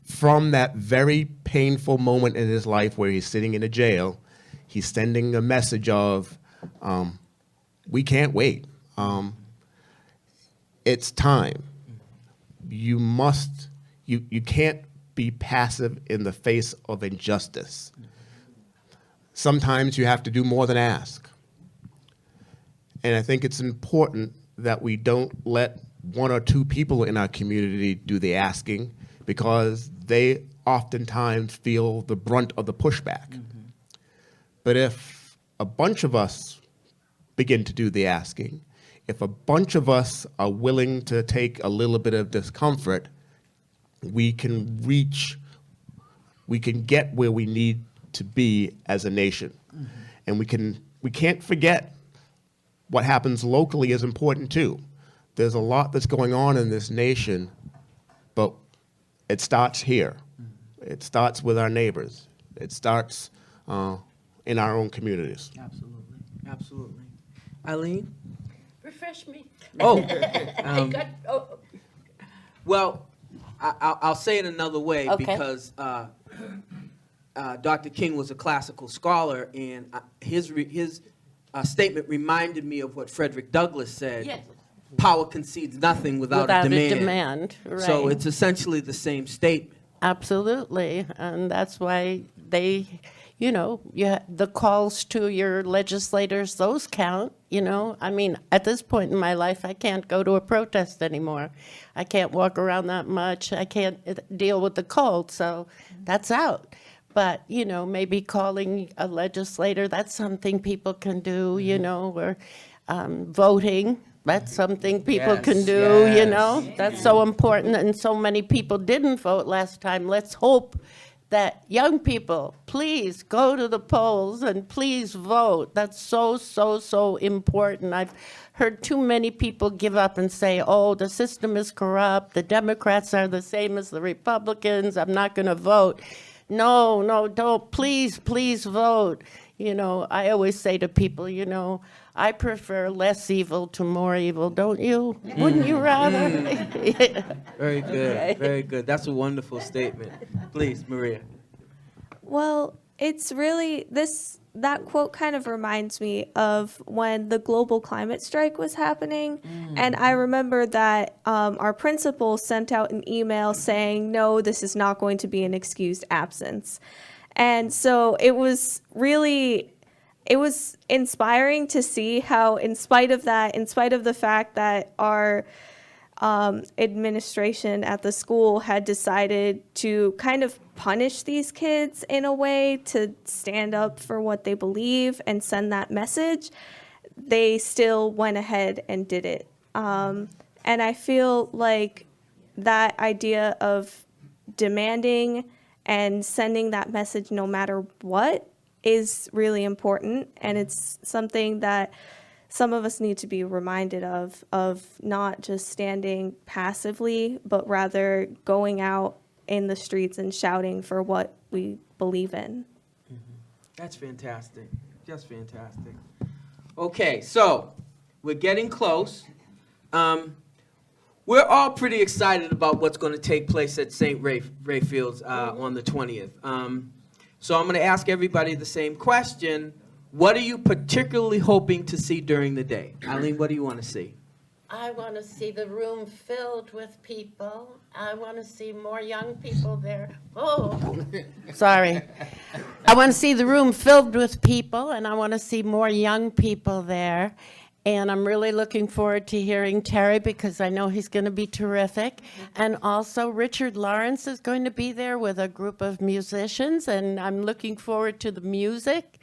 From that very painful moment in his life where he's sitting in a jail, he's sending a message of, we can't wait. It's time. You can't be passive in the face of injustice. Sometimes you have to do more than ask. And I think it's important that we don't let one or two people in our community do the asking, because they oftentimes feel the brunt of the pushback. But if a bunch of us begin to do the asking, if a bunch of us are willing to take a little bit of discomfort, we can get where we need to be as a nation. And we can't forget what happens locally is important too. There's a lot that's going on in this nation, but it starts here. It starts with our neighbors. It starts in our own communities.
Absolutely. Absolutely. Eileen?
Refresh me.
Oh.
Oh.
Well, I'll say it another way,
Okay.
because Dr. King was a classical scholar, and his statement reminded me of what Frederick Douglass said.
Yes.
Power concedes nothing without a demand.
Right.
So it's essentially the same statement.
Absolutely, and that's why they, the calls to your legislators, those count, I mean, at this point in my life, I can't go to a protest anymore. I can't walk around that much. I can't deal with the cold, so that's out. But, maybe calling a legislator, that's something people can do, or voting. That's something people can do, That's so important, and so many people didn't vote last time. Let's hope that young people, please go to the polls and please vote. That's so, so, so important. I've heard too many people give up and say, oh, the system is corrupt, the Democrats are the same as the Republicans, I'm not going to vote. No, don't, please, please vote. I always say to people, I prefer less evil to more evil, don't you? Wouldn't you rather?
Very good, very good. That's a wonderful statement. Please, Maria.
Well, it's really that quote kind of reminds me of when the global climate strike was happening. And I remember that our principal sent out an email saying, no, this is not going to be an excused absence. And so it was inspiring to see how, in spite of the fact that our administration at the school had decided to kind of punish these kids in a way to stand up for what they believe and send that message, they still went ahead and did it. And I feel like that idea of demanding and sending that message no matter what is really important, and it's something that some of us need to be reminded of not just standing passively, but rather going out in the streets and shouting for what we believe in.
That's fantastic, just fantastic. Okay, so we're getting close. We're all pretty excited about what's going to take place at St. Raphael's on the 20th. So I'm going to ask everybody the same question. What are you particularly hoping to see during the day? Eileen, what do you want to see?
I want to see the room filled with people. I want to see more young people there. Oh, sorry. I want to see the room filled with people, and I want to see more young people there. And I'm really looking forward to hearing Terry, because I know he's going to be terrific. And also Richard Lawrence is going to be there with a group of musicians, and I'm looking forward to the music.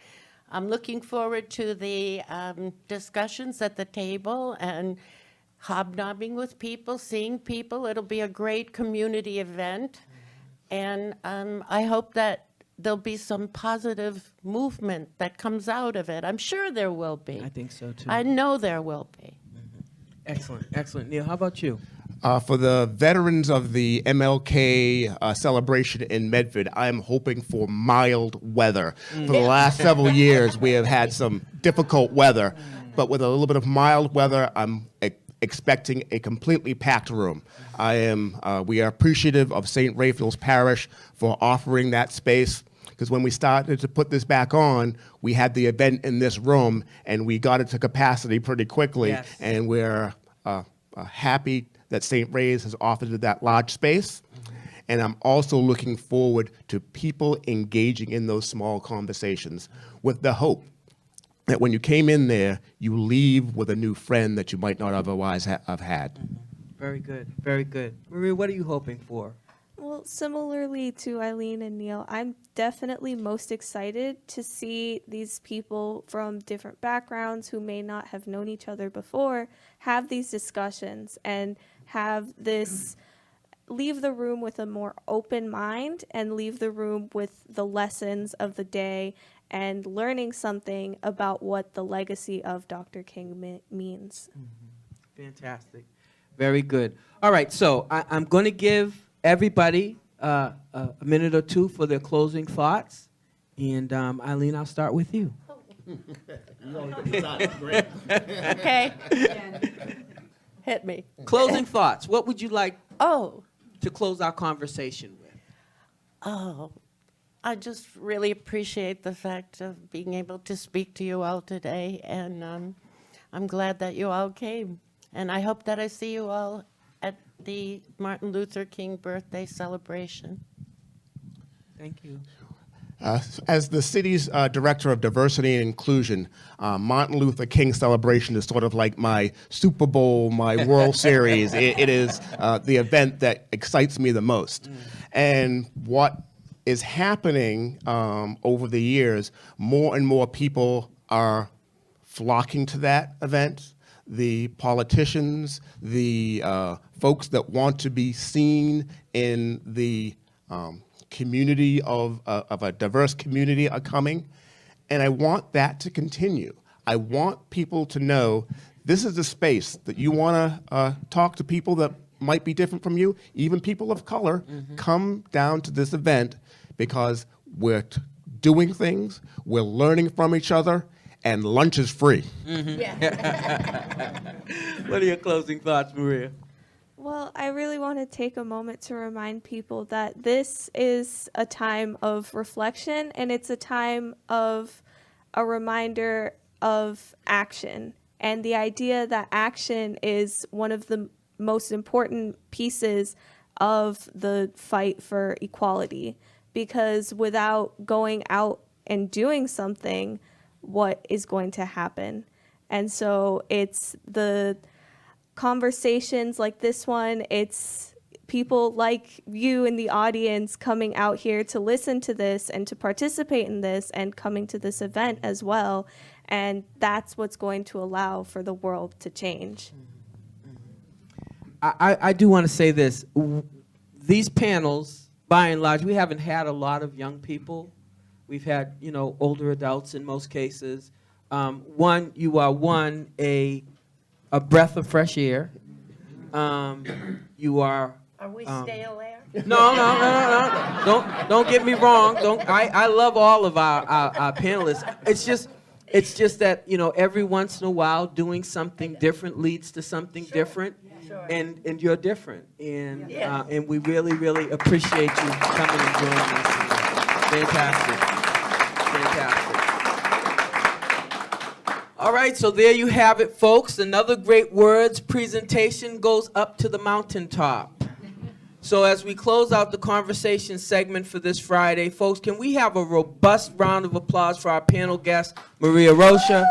I'm looking forward to the discussions at the table and hobnobbing with people, seeing people. It'll be a great community event. And I hope that there'll be some positive movement that comes out of it. I'm sure there will be.
I think so, too.
I know there will be.
Excellent, excellent. Neil, how about you?
For the veterans of the MLK celebration in Medford, I'm hoping for mild weather. For the last several years, we have had some difficult weather, but with a little bit of mild weather, I'm expecting a completely packed room. We are appreciative of St. Raphael's Parish for offering that space, because when we started to put this back on, we had the event in this room, and we got it to capacity pretty quickly,
Yes.
and we're happy that St. Ray's has offered that large space. And I'm also looking forward to people engaging in those small conversations with the hope that when you came in there, you leave with a new friend that you might not otherwise have had.
Very good, very good. Maria, what are you hoping for?
Well, similarly to Eileen and Neil, I'm definitely most excited to see these people from different backgrounds who may not have known each other before have these discussions and have this, leave the room with a more open mind and leave the room with the lessons of the day and learning something about what the legacy of Dr. King means.
Fantastic. Very good. All right, so I'm going to give everybody a minute or two for their closing thoughts. And Eileen, I'll start with you.
Okay. Hit me.
Closing thoughts. What would you like
Oh,
to close our conversation with?
oh. I just really appreciate the fact of being able to speak to you all today, and I'm glad that you all came. And I hope that I see you all at the Martin Luther King birthday celebration.
Thank you.
As the city's director of diversity and inclusion, Martin Luther King celebration is sort of like my Super Bowl, my World Series. It is the event that excites me the most. And what is happening over the years, more and more people are flocking to that event. The politicians, the folks that want to be seen in the community of a diverse community are coming, and I want that to continue. I want people to know this is a space that you want to talk to people that might be different from you, even people of color. Come down to this event because we're doing things, we're learning from each other, and lunch is free.
What are your closing thoughts, Maria?
Well, I really want to take a moment to remind people that this is a time of reflection, and it's a time of a reminder of action. And the idea that action is one of the most important pieces of the fight for equality. Because without going out and doing something, what is going to happen? And so it's the conversations like this one, it's people like you in the audience coming out here to listen to this and to participate in this and coming to this event as well. And that's what's going to allow for the world to change.
I do want to say this. These panels, by and large, we haven't had a lot of young people. We've had, older adults in most cases. You are a breath of fresh air. You are.
Are we stale air?
No. Don't get me wrong. I love all of our panelists. It's just that every once in a while doing something different leads to something different. Sure. And you're different, and we really, really appreciate you coming and joining us. Fantastic. All right, so there you have it, folks. Another Great Words presentation goes up to the mountaintop. So as we close out the conversation segment for this Friday, folks, can we have a robust round of applause for our panel guest, Maria Rocha,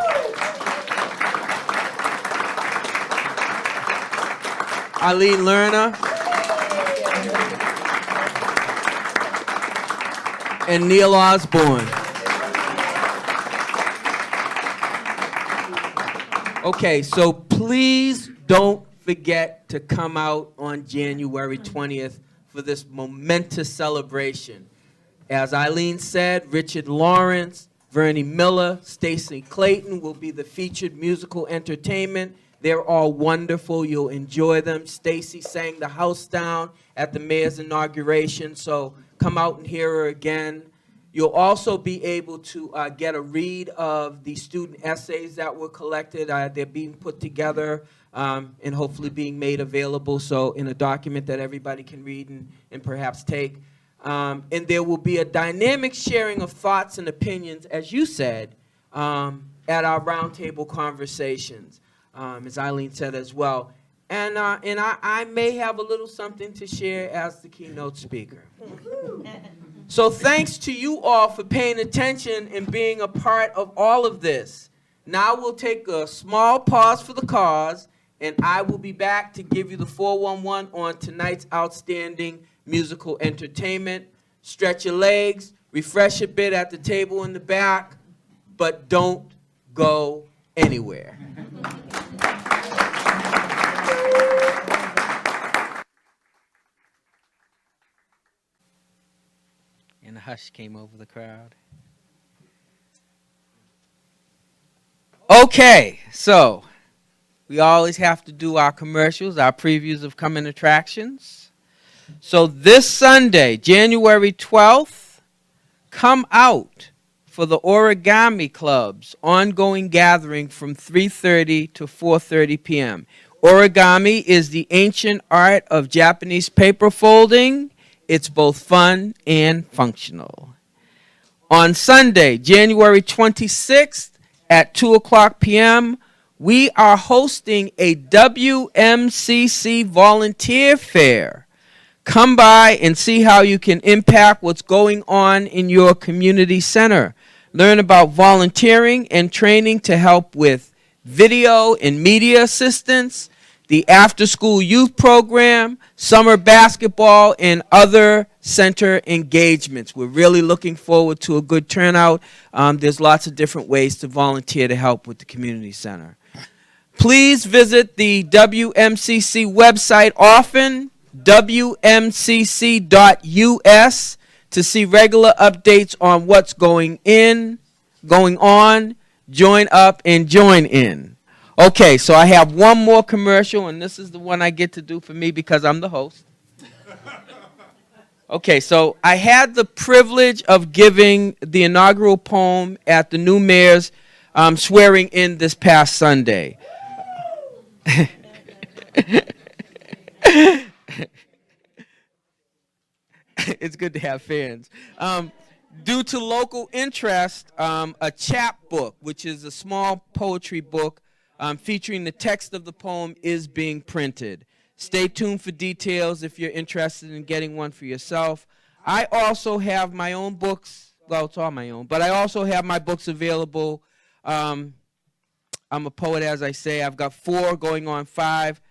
Eileen Lerner, and Neil Osborne. Okay, so please don't forget to come out on January 20th for this momentous celebration. As Eileen said, Richard Lawrence, Vernie Miller, Stacy Clayton will be the featured musical entertainment. They're all wonderful. You'll enjoy them. Stacy sang the house down at the mayor's inauguration, so come out and hear her again. You'll also be able to get a read of the student essays that were collected. They're being put together and hopefully being made available, so in a document that everybody can read and perhaps take. And there will be a dynamic sharing of thoughts and opinions, as you said, at our roundtable conversations, as Eileen said as well. And I may have a little something to share as the keynote speaker. So thanks to you all for paying attention and being a part of all of this. Now we'll take a small pause for the cause, and I will be back to give you the 411 on tonight's outstanding musical entertainment. Stretch your legs, refresh a bit at the table in the back, but don't go anywhere. And a hush came over the crowd. Okay, so we always have to do our commercials, our previews of coming attractions. So this Sunday, January 12th, come out for the Origami Club's ongoing gathering from 3:30 to 4:30 p.m. Origami is the ancient art of Japanese paper folding. It's both fun and functional. On Sunday, January 26th at 2 o'clock p.m., we are hosting a WMCC volunteer fair. Come by and see how you can impact what's going on in your community center. Learn about volunteering and training to help with video and media assistance, the after-school youth program, summer basketball, and other center engagements. We're really looking forward to a good turnout. There's lots of different ways to volunteer to help with the community center. Please visit the WMCC website often, WMCC.us, to see regular updates on what's going on, join up, and join in. Okay, so I have one more commercial, and this is the one I get to do for me because I'm the host. Okay, so I had the privilege of giving the inaugural poem at the new mayor's swearing in this past Sunday. It's good to have fans. Due to local interest, a chapbook, which is a small poetry book featuring the text of the poem, is being printed. Stay tuned for details if you're interested in getting one for yourself. I also have my own books. Well, it's all my own, but I also have my books available. I'm a poet, as I say. I've got 4 going on 5.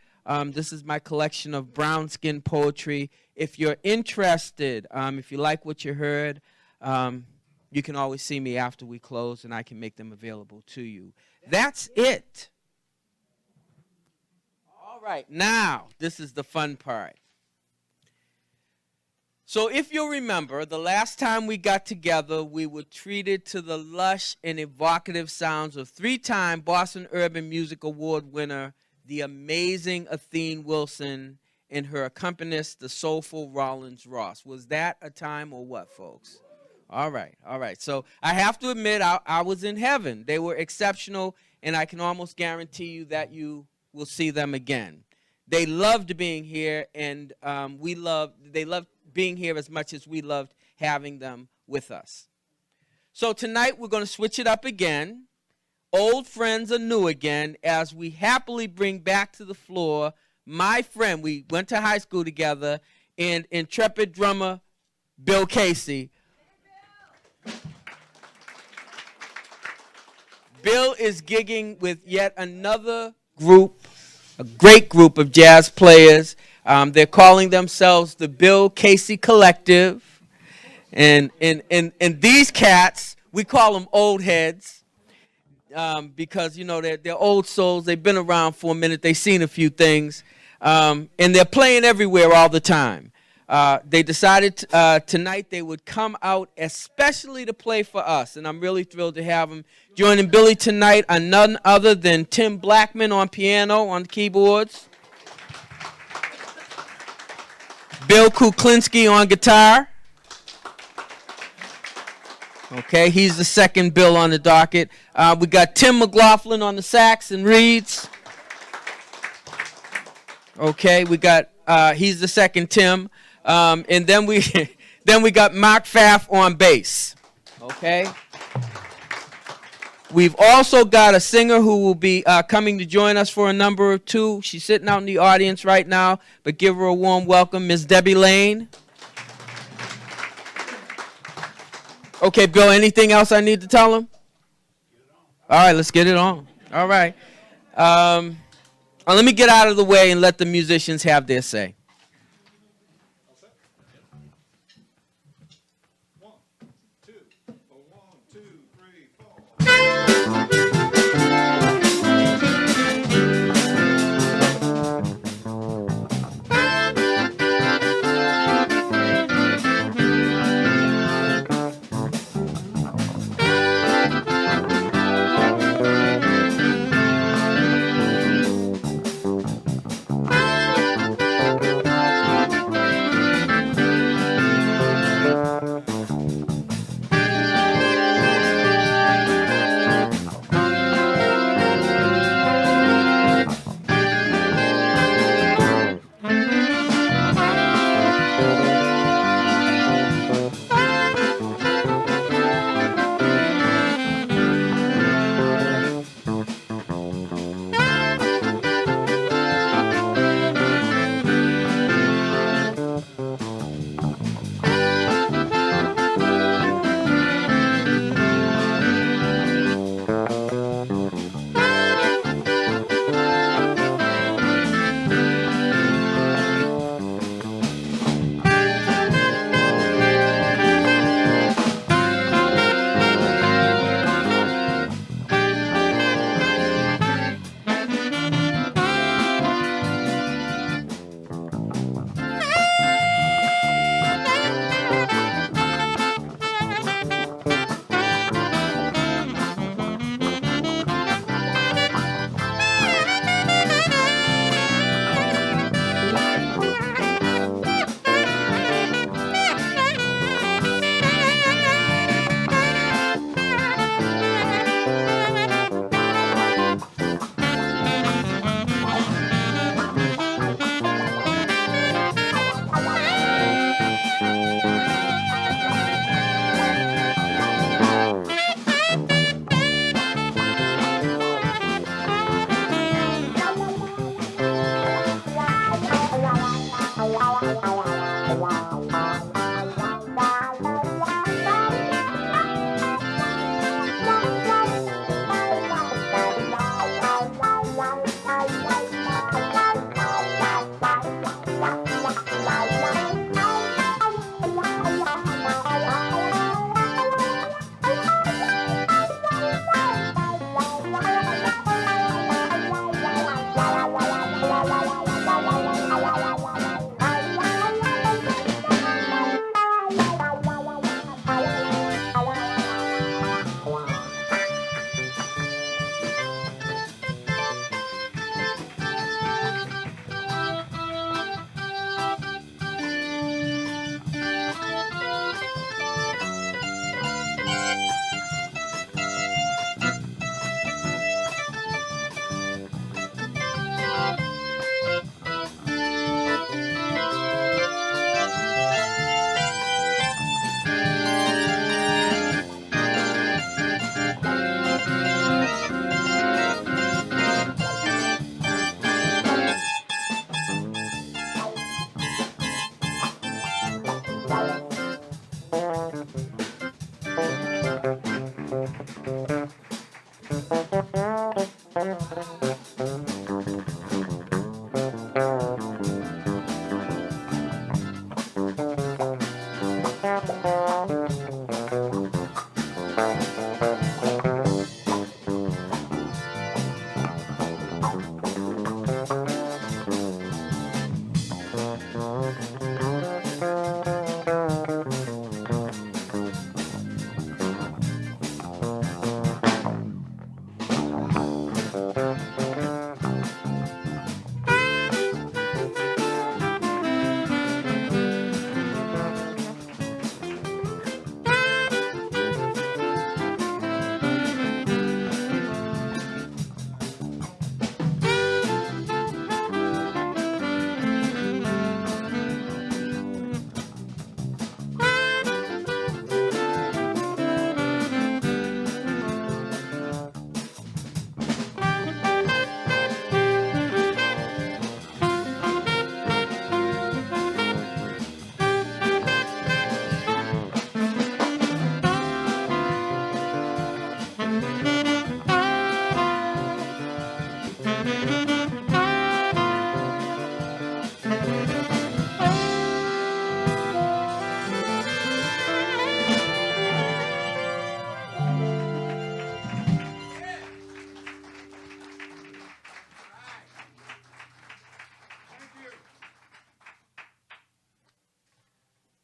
This is my collection of brown skin poetry. If you're interested, if you like what you heard, you can always see me after we close, and I can make them available to you. That's it. All right, now, this is the fun part. So if you'll remember, the last time we got together, we were treated to the lush and evocative sounds of 3-time Boston Urban Music Award winner, the amazing Athene Wilson, and her accompanist, the soulful Rollins Ross. Was that a time or what, folks? All right, all right. So I have to admit, I was in heaven. They were exceptional, and I can almost guarantee you that you will see them again. They loved being here, and they loved being here as much as we loved having them with us. So tonight we're going to switch it up again. Old friends are new again, as we happily bring back to the floor my friend. We went to high school together, and intrepid drummer Bill Casey. Bill is gigging with yet another group, a great group of jazz players. They're calling themselves the Bill Casey Collective. And these cats, we call them old heads because, you know, they're old souls. They've been around for a minute. They've seen a few things. And they're playing everywhere all the time. They decided tonight they would come out especially to play for us. And I'm really thrilled to have them. Joining Billy tonight are none other than Tim Blackman on piano, on the keyboards. Bill Kuklinski on guitar. Okay, he's the second Bill on the docket. We got Tim McLaughlin on the sax and reeds. Okay, we got he's the second Tim, and then we got Mark Pfaff on bass. Okay. We've also got a singer who will be coming to join us for a number or 2. She's sitting out in the audience right now, but give her a warm welcome, Miss Debbie Lane. Okay, Bill, anything else I need to tell him? All right, let's get it on. All right. Let me get out of the way and let the musicians have their say.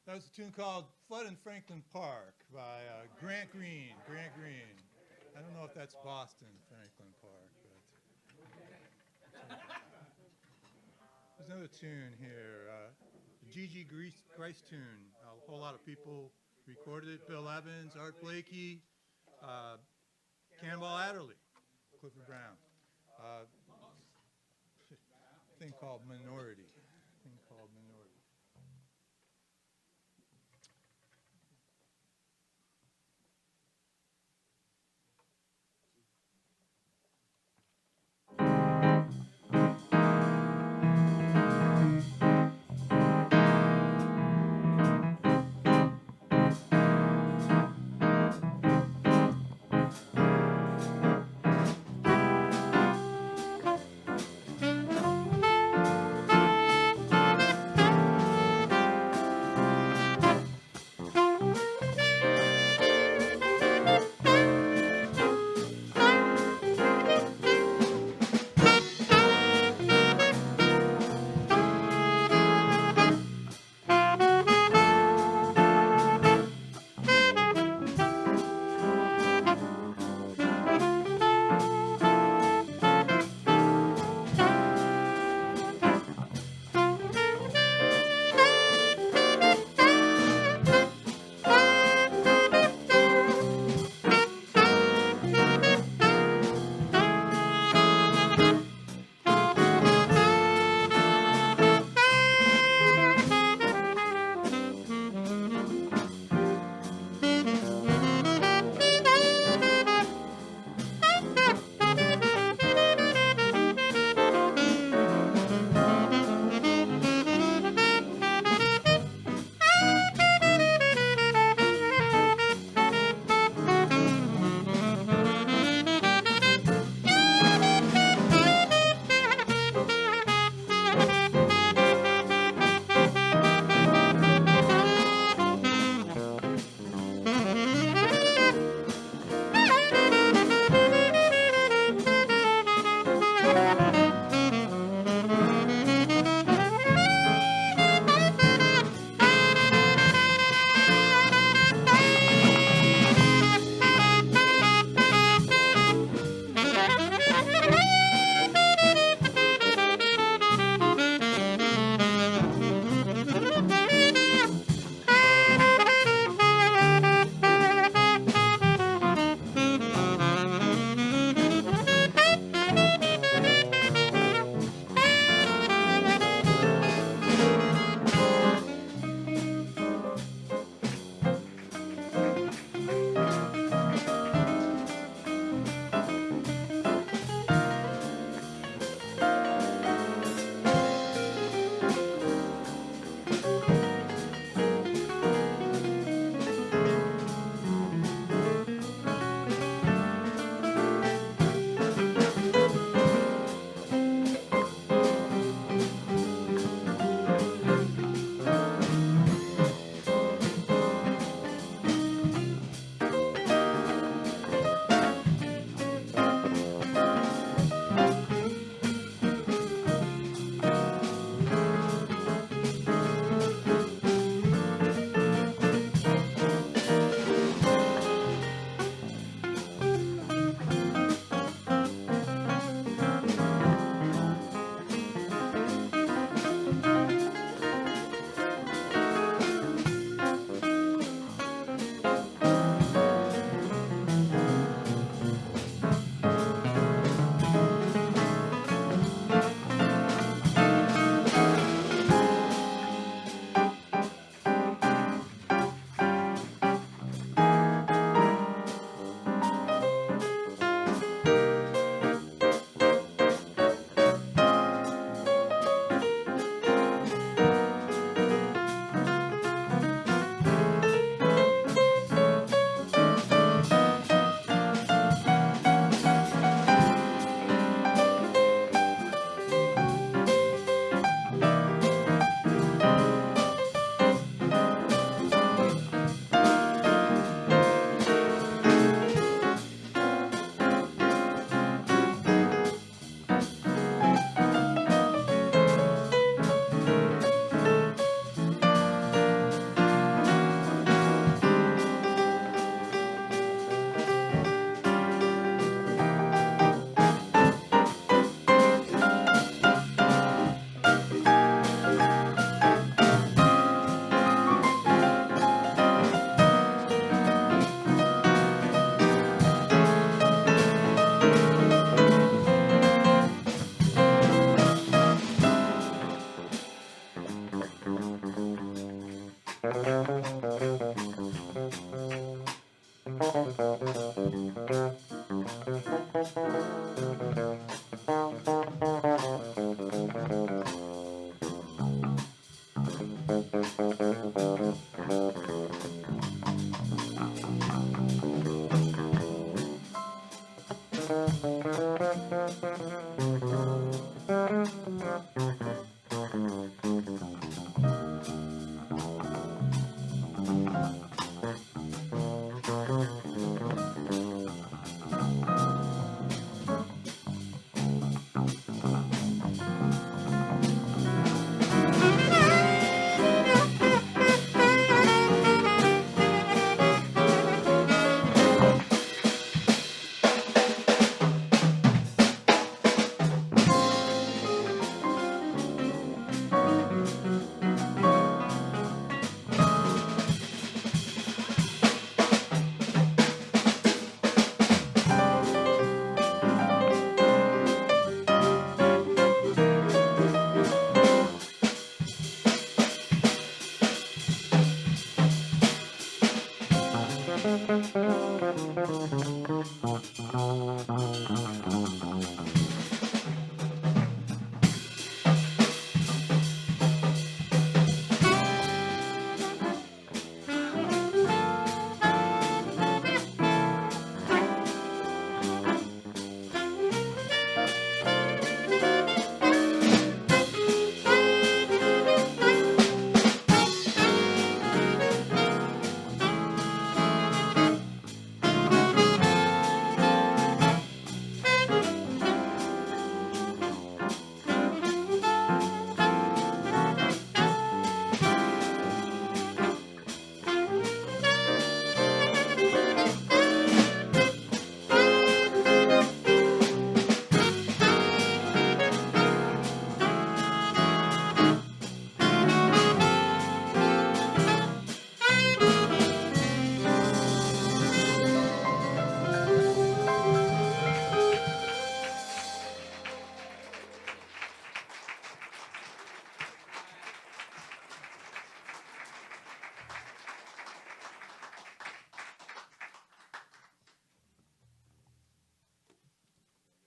That was a tune called Flood in Franklin Park by Grant Green. Grant Green. I don't know if that's Boston, Franklin Park, but there's another tune here. Gigi Grice tune. A whole lot of people recorded it. Bill Evans, Art Blakey, Cannonball Adderley, Clifford Brown. Thing called Minority. Thing called Minority.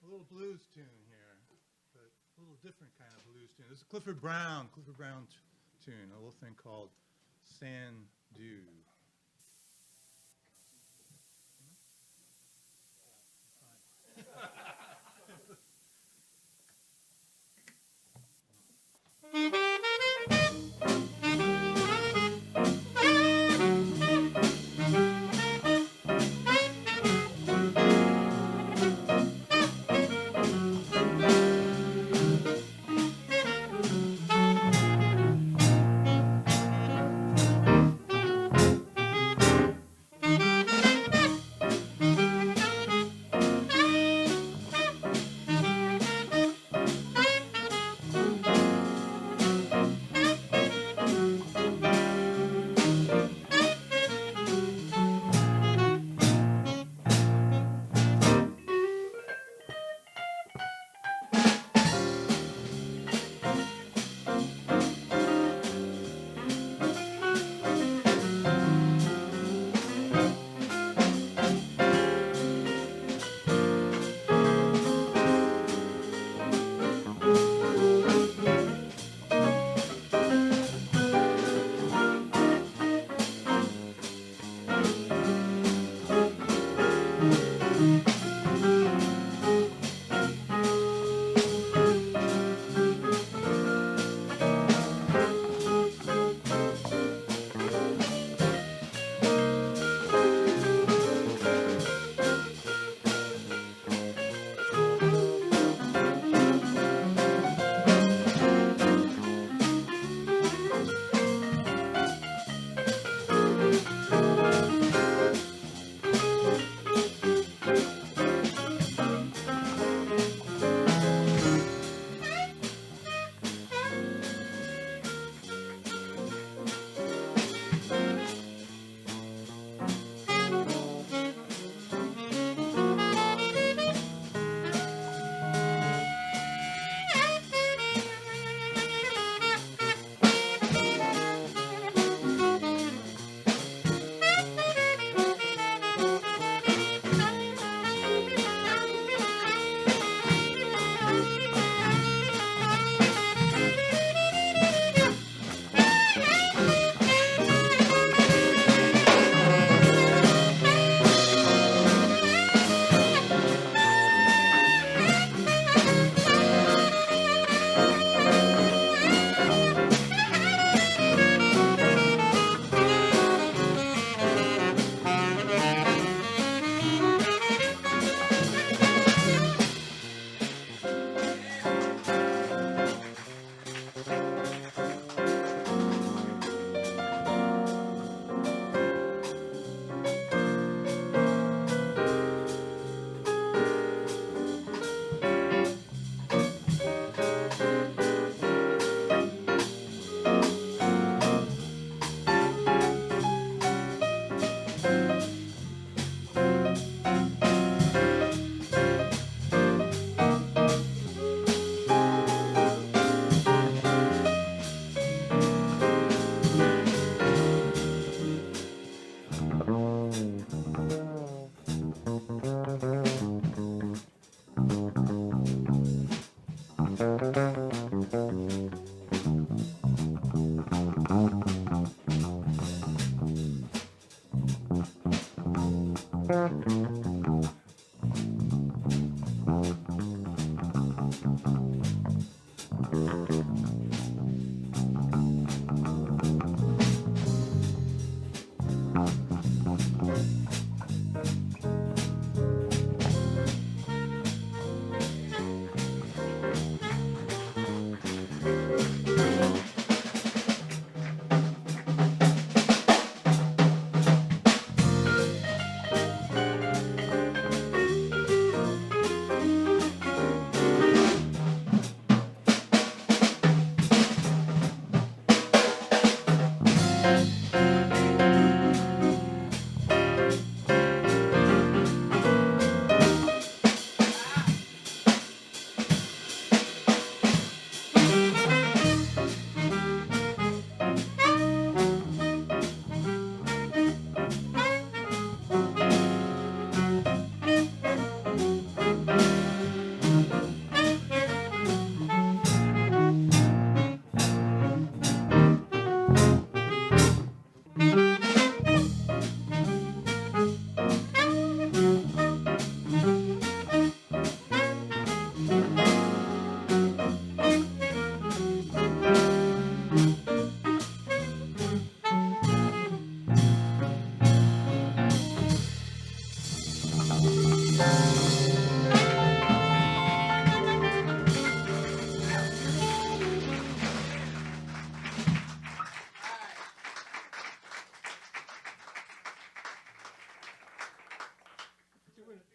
A little blues tune here, but a little different kind of blues tune. This is Clifford Brown tune, a little thing called Sand Dew.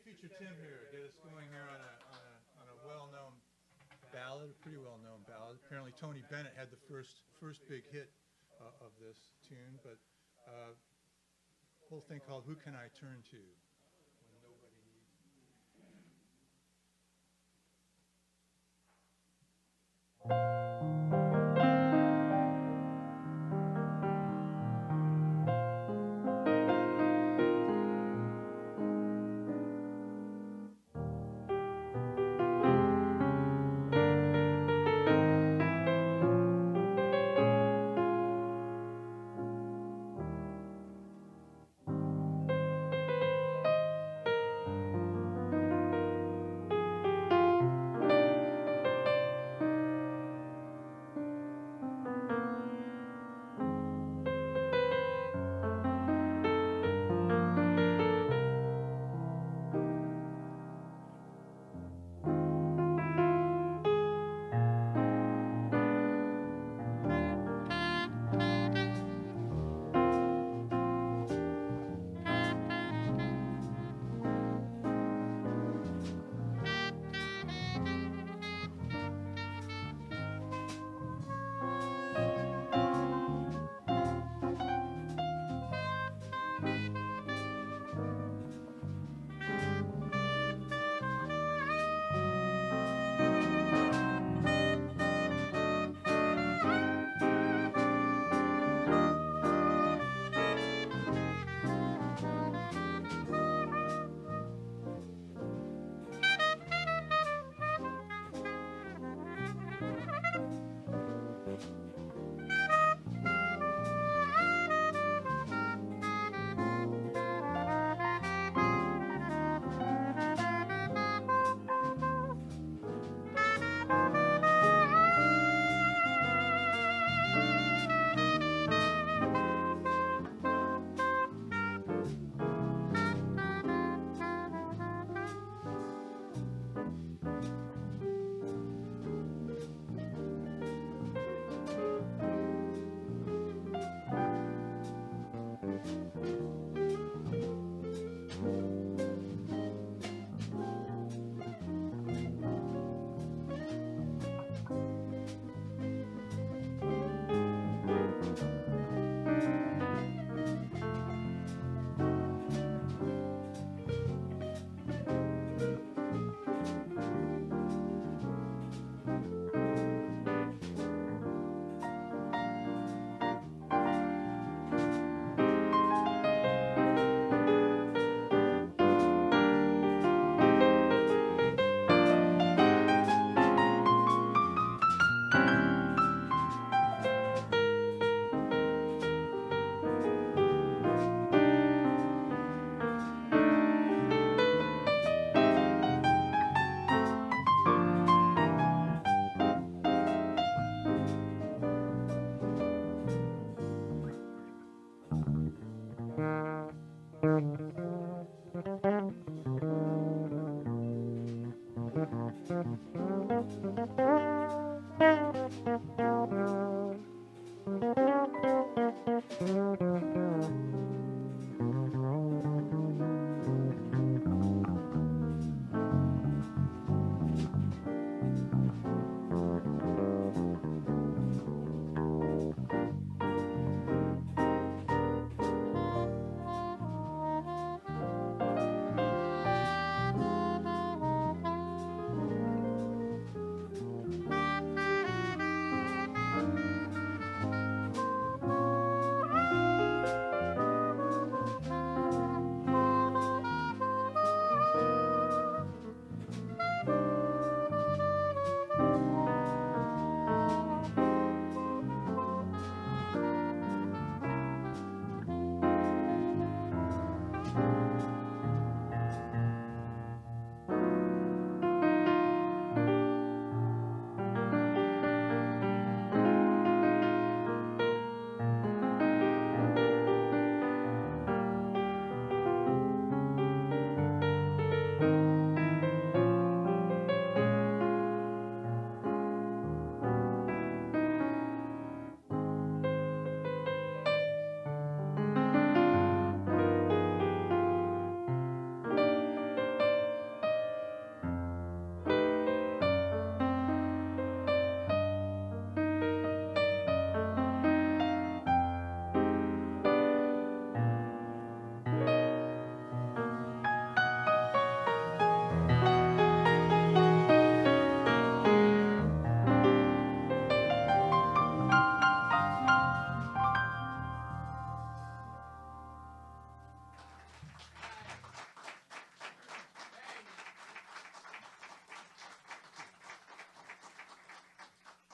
Feature Tim here, get us going here on a well-known ballad, a pretty well-known ballad. Apparently Tony Bennett had the first big hit of this tune, but whole thing called "Who Can I Turn To?" When nobody needs me.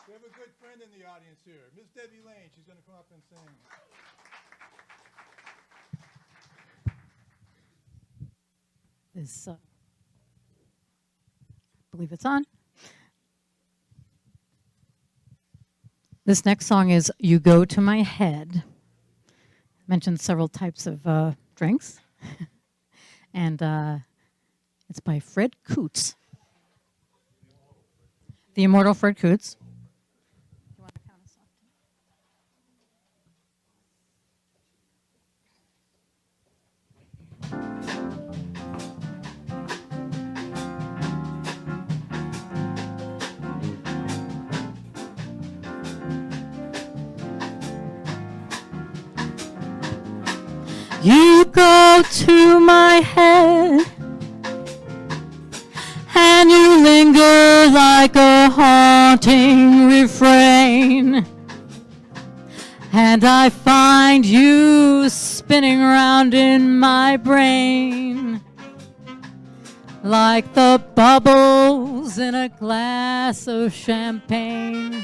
We have a good friend in the audience here, Miss Debbie Lane. She's going to come up and sing.
This, I believe it's on. This next song is You Go to My Head. Mentioned several types of drinks. And it's by Fred Coots. The immortal Fred Coots. You go to my head and you linger like a haunting refrain, and I find you spinning round in my brain like the bubbles in a glass of champagne.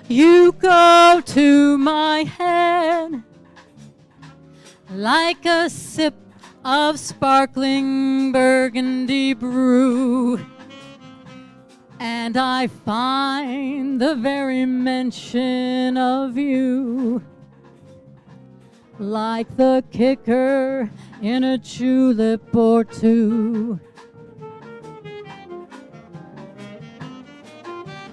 You go to my head like a sip of sparkling burgundy brew, and I find the very mention of you like the kicker in a julep or two.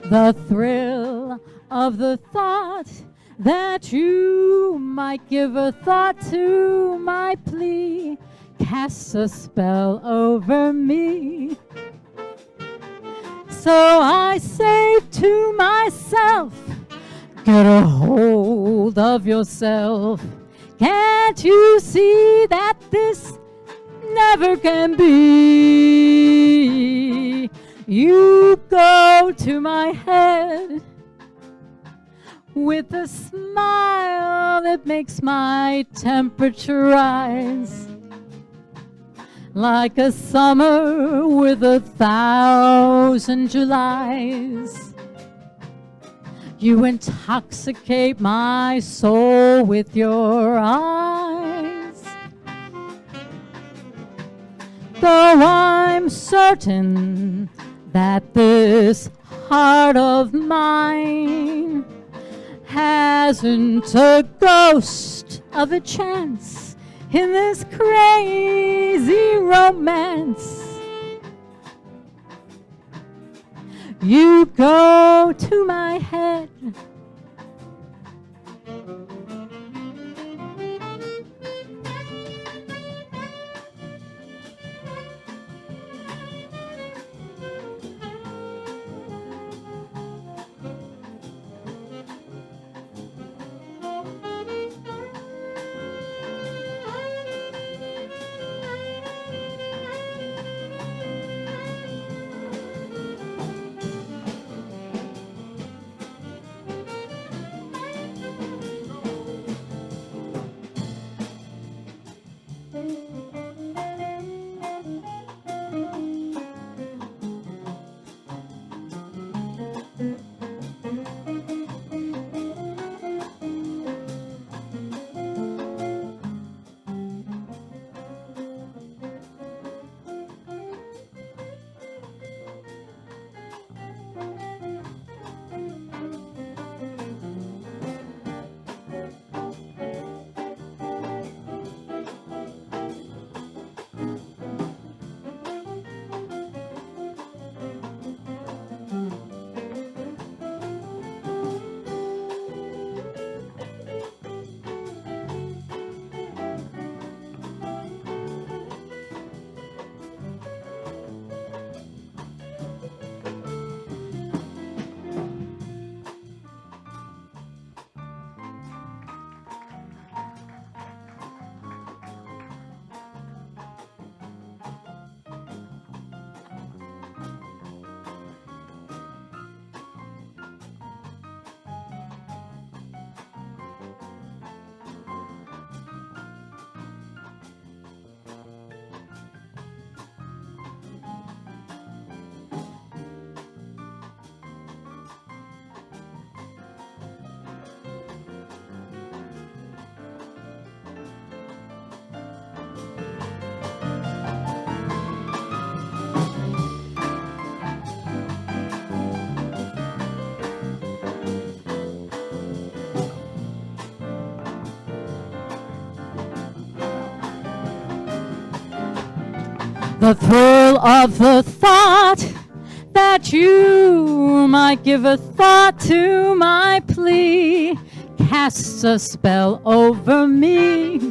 The thrill of the thought that you might give a thought to my plea casts a spell over me. So I say to myself, get a hold of yourself. Can't you see that this never can be? You go to my head with a smile that makes my temperature rise, like a summer with 1,000 Julys. You intoxicate my soul with your eyes. Though I'm certain that this heart of mine hasn't a ghost of a chance in this crazy romance. You go to my head. The thrill of the thought that you might give a thought to my plea casts a spell over me.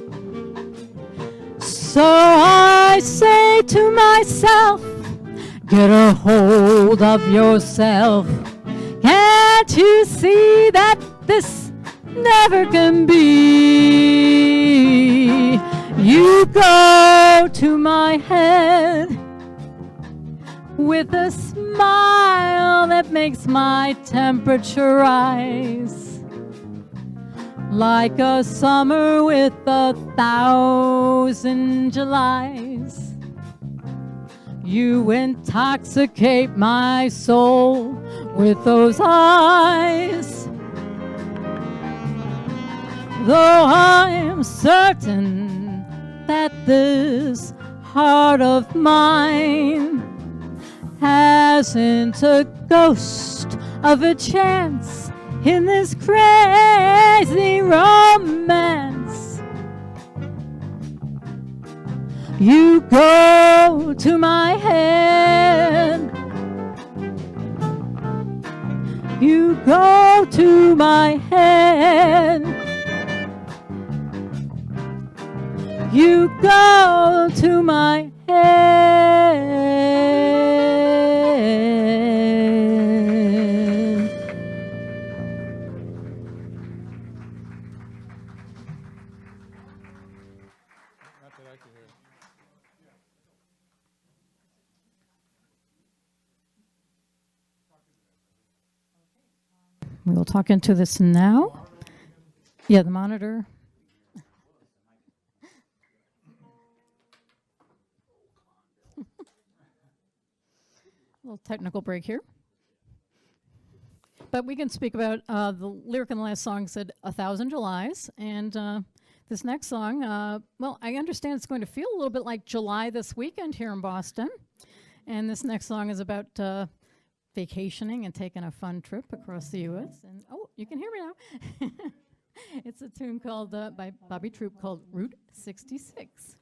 So I say to myself, get a hold of yourself. Can't you see that this never can be? You go to my head with a smile that makes my temperature rise, like a summer with 1,000 Julys. You intoxicate my soul with those eyes, though I am certain that this heart of mine hasn't a ghost of a chance in this crazy romance. You go to my head. You go to my head. You go to my head.
Not that I could hear.
We will talk into this now. Yeah, the monitor. A little technical break here. But we can speak about the lyric in the last song said 1,000 Julys. And this next song, well, I understand it's going to feel a little bit like July this weekend here in Boston. And this next song is about vacationing and taking a fun trip across the U.S. And, oh, you can hear me now. It's a tune called, by Bobby Troop, called Route 66.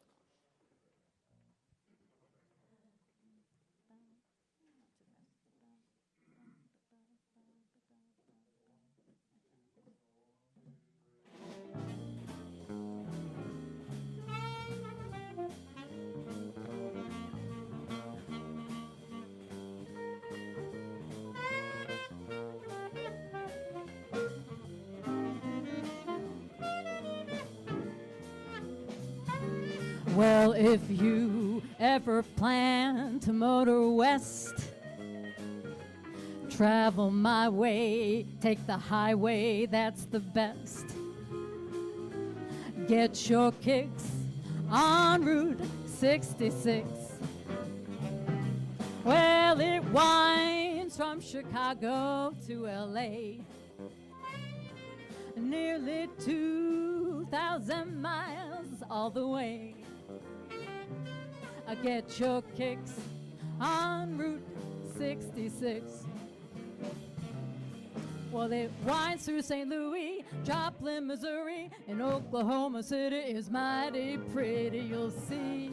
Well, if you ever plan to motor west, travel my way, take the highway, that's the best. Get your kicks on Route 66. Well, it winds from Chicago to LA, nearly 2,000 miles all the way. Get your kicks on Route 66. Well, it winds through St. Louis, Joplin, Missouri, and Oklahoma City is mighty pretty. You'll see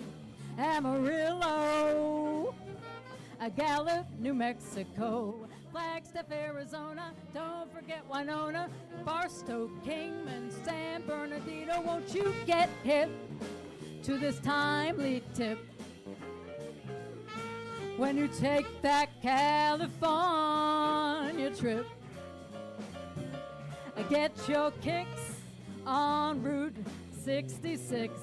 Amarillo, Gallup, New Mexico, Flagstaff, Arizona, don't forget Winona, Barstow, Kingman, San Bernardino. Won't you get hip to this timely tip when you take that California trip? Get your kicks on Route 66.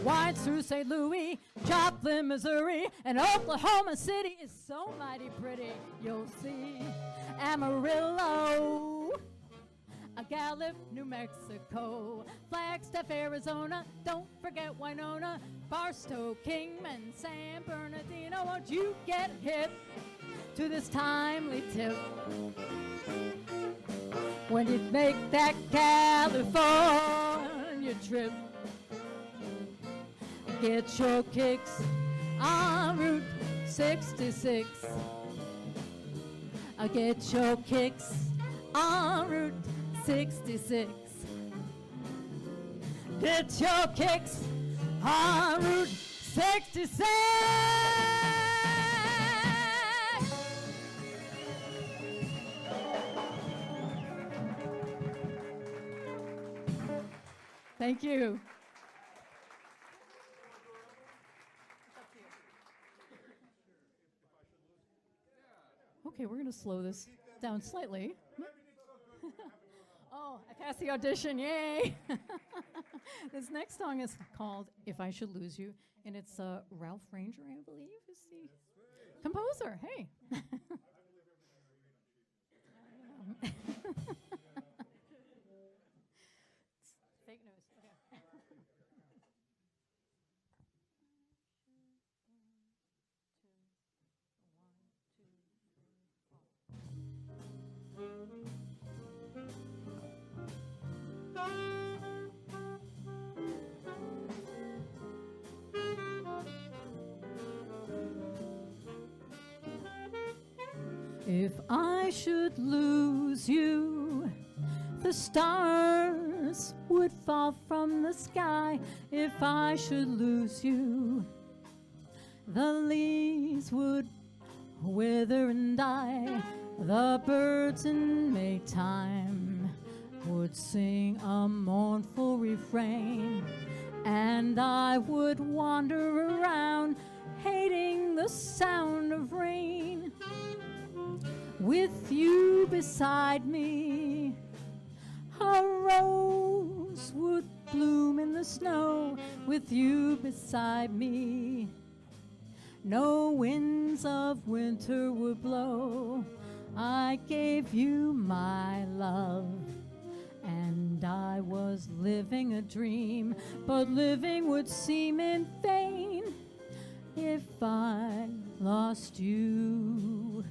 Winds through St. Louis, Joplin, Missouri, and Oklahoma City is so mighty pretty. You'll see Amarillo, Gallup, New Mexico, Flagstaff, Arizona, don't forget Winona, Barstow, Kingman, San Bernardino. Won't you get hip to this timely tip when you make that California trip? Get your kicks on Route 66. Get your kicks on Route 66. Get your kicks on Route 66. Thank you. Okay, we're going to slow this down slightly. Oh, I passed the audition, yay! This next song is called If I Should Lose You, and it's Ralph Ranger, I believe, is the composer. Hey! Fake news, okay. If I should lose you, the stars would fall from the sky. If I should lose you, the leaves would wither and die. The birds in Maytime would sing a mournful refrain, and I would wander around hating the sound of rain. With you beside me, a rose would bloom in the snow. With you beside me, no winds of winter would blow. I gave you my love, and I was living a dream, but living would seem in vain if I lost you.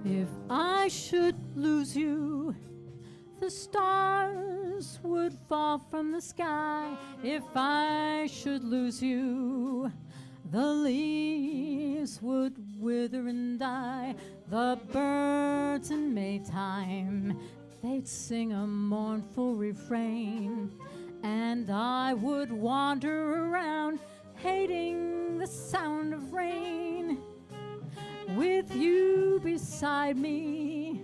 If I should lose you, the stars would fall from the sky. If I should lose you, the leaves would wither and die. The birds in Maytime, they'd sing a mournful refrain, and I would wander around hating the sound of rain. With you beside me,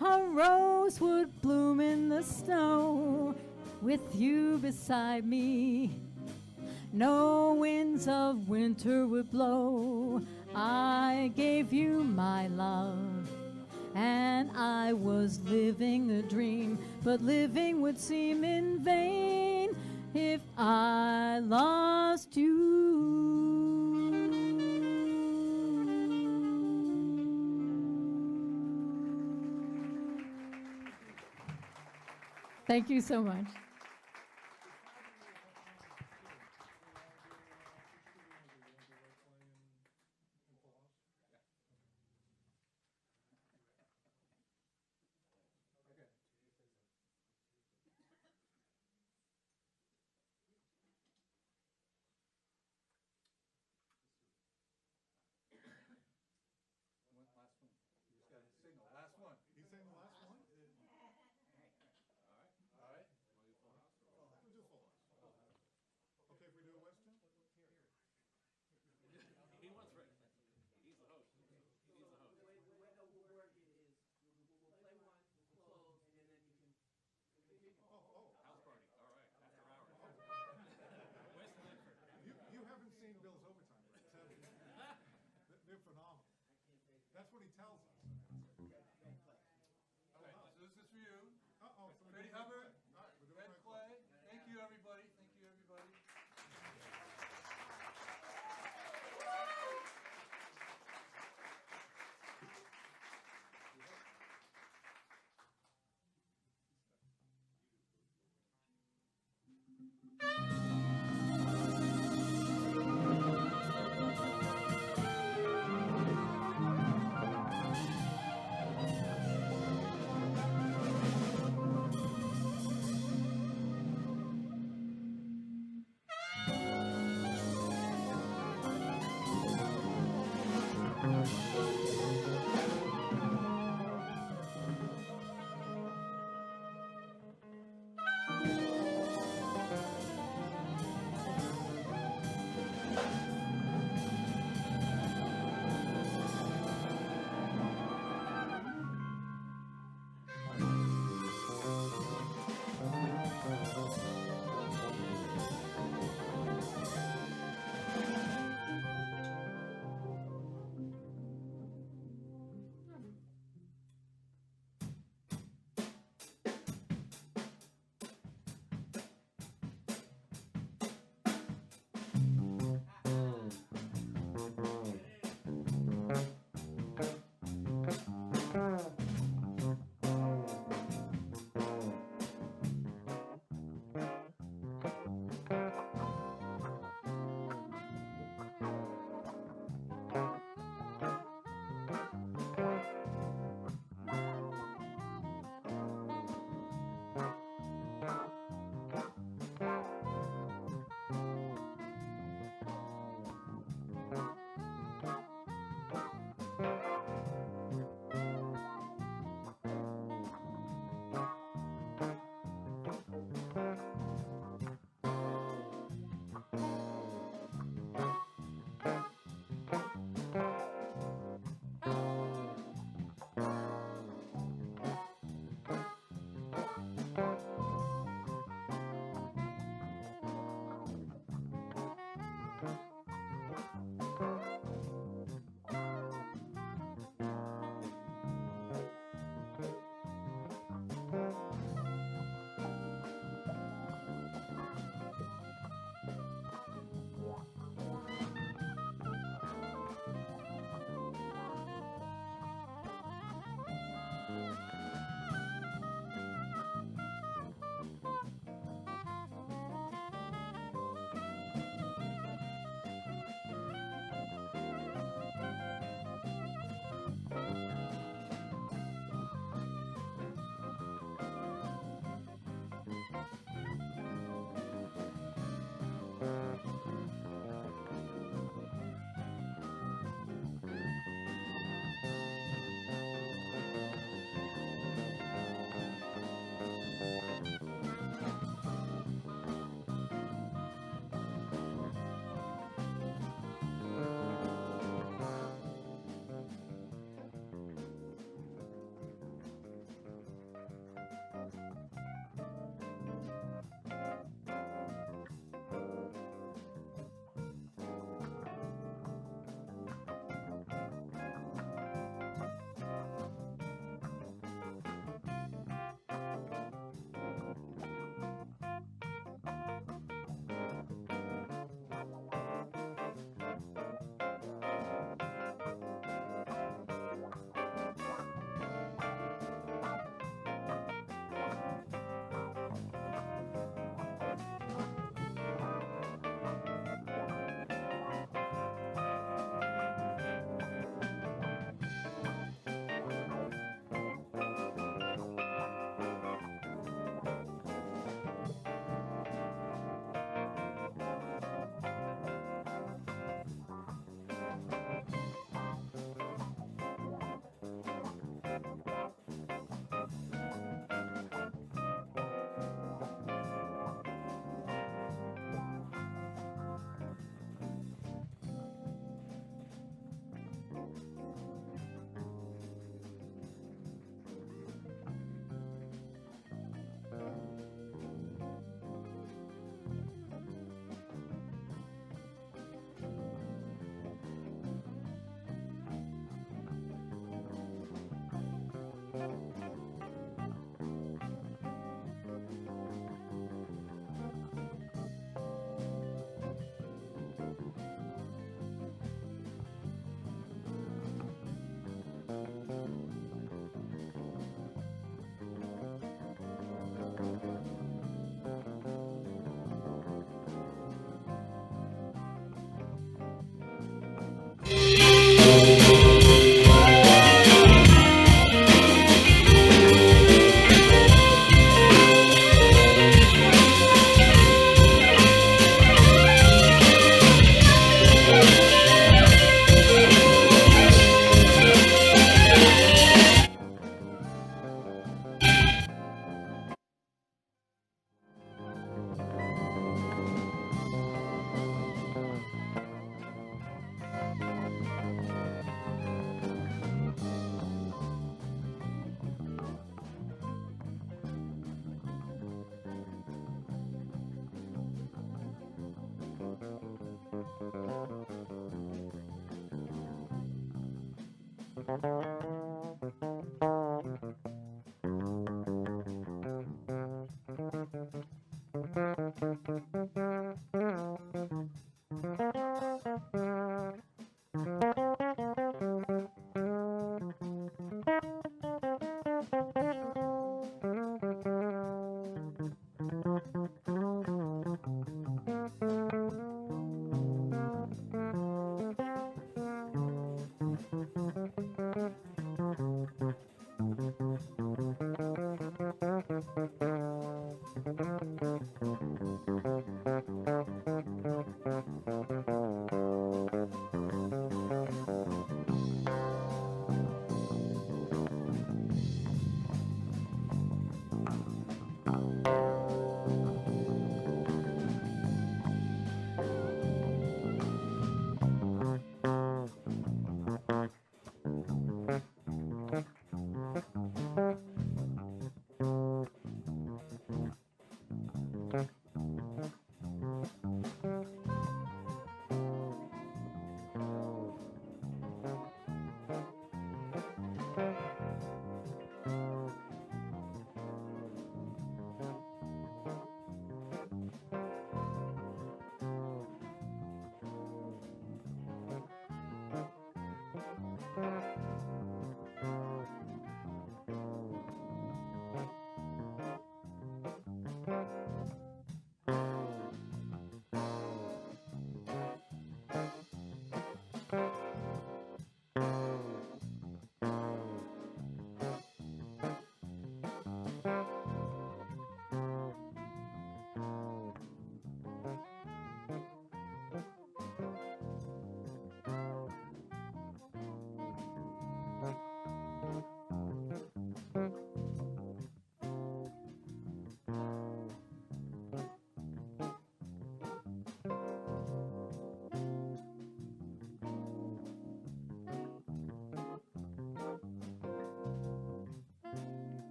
a rose would bloom in the snow. With you beside me, no winds of winter would blow. I gave you my love, and I was living a dream, but living would seem in vain if I lost you. Thank you so much.
Last one. You just got to sing the last one.
He sang the last one?
All right.
We'll do full house. Okay, if we do a Western?
He wants right. He's the host. He's the host.
We'll work it is, we'll play one, close, and then you can continue.
House party. All right. After hours. West Medford.
You haven't seen Bill's overtime rates, have you? They're phenomenal. That's what he tells us.
All right, so this is for you.
Uh-oh. so we're
Freddie
doing
Hubbard,
All right, we're doing
Red
right
Clay. Thank you, everybody. Thank you, everybody.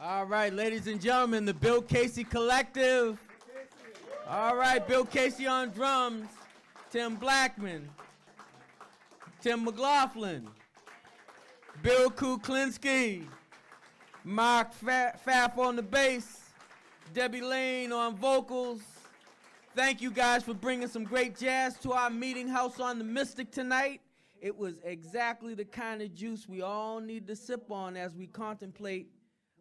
All right, ladies and gentlemen, the Bill Casey Collective. All right, Bill Casey on drums, Tim Blackman, Tim McLaughlin, Bill Kuklinski, Mark Pfaff on the bass, Debbie Lane on vocals. Thank you guys for bringing some great jazz to our meeting house on the Mystic tonight. It was exactly the kind of juice we all need to sip on as we contemplate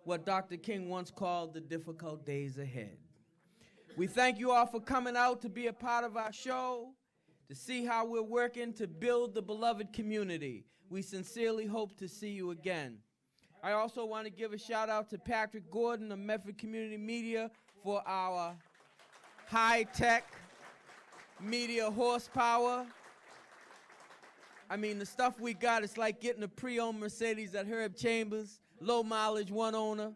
what Dr. King once called the difficult days ahead. We thank you all for coming out to be a part of our show, to see how we're working to build the beloved community. We sincerely hope to see you again. I also want to give a shout out to Patrick Gordon of Medford Community Media for our high-tech media horsepower. I mean, the stuff we got, it's like getting a pre-owned Mercedes at Herb Chambers, low mileage, one owner.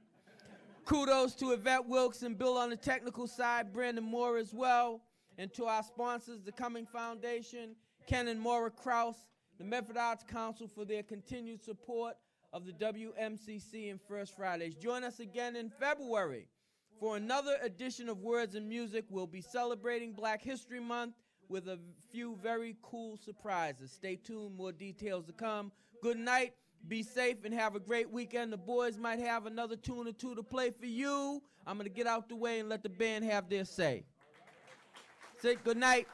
Kudos to Yvette Wilkes and Bill on the technical side, Brandon Moore as well, and to our sponsors, the Cumming Foundation, Ken and Maura Krause, the Medford Arts Council for their continued support of the WMCC and First Fridays. Join us again in February for another edition of Words and Music. We'll be celebrating Black History Month with a few very cool surprises. Stay tuned, more details to come. Good night. Be safe and have a great weekend. The boys might have another tune or two to play for you. I'm going to get out the way and let the band have their say. Say good night.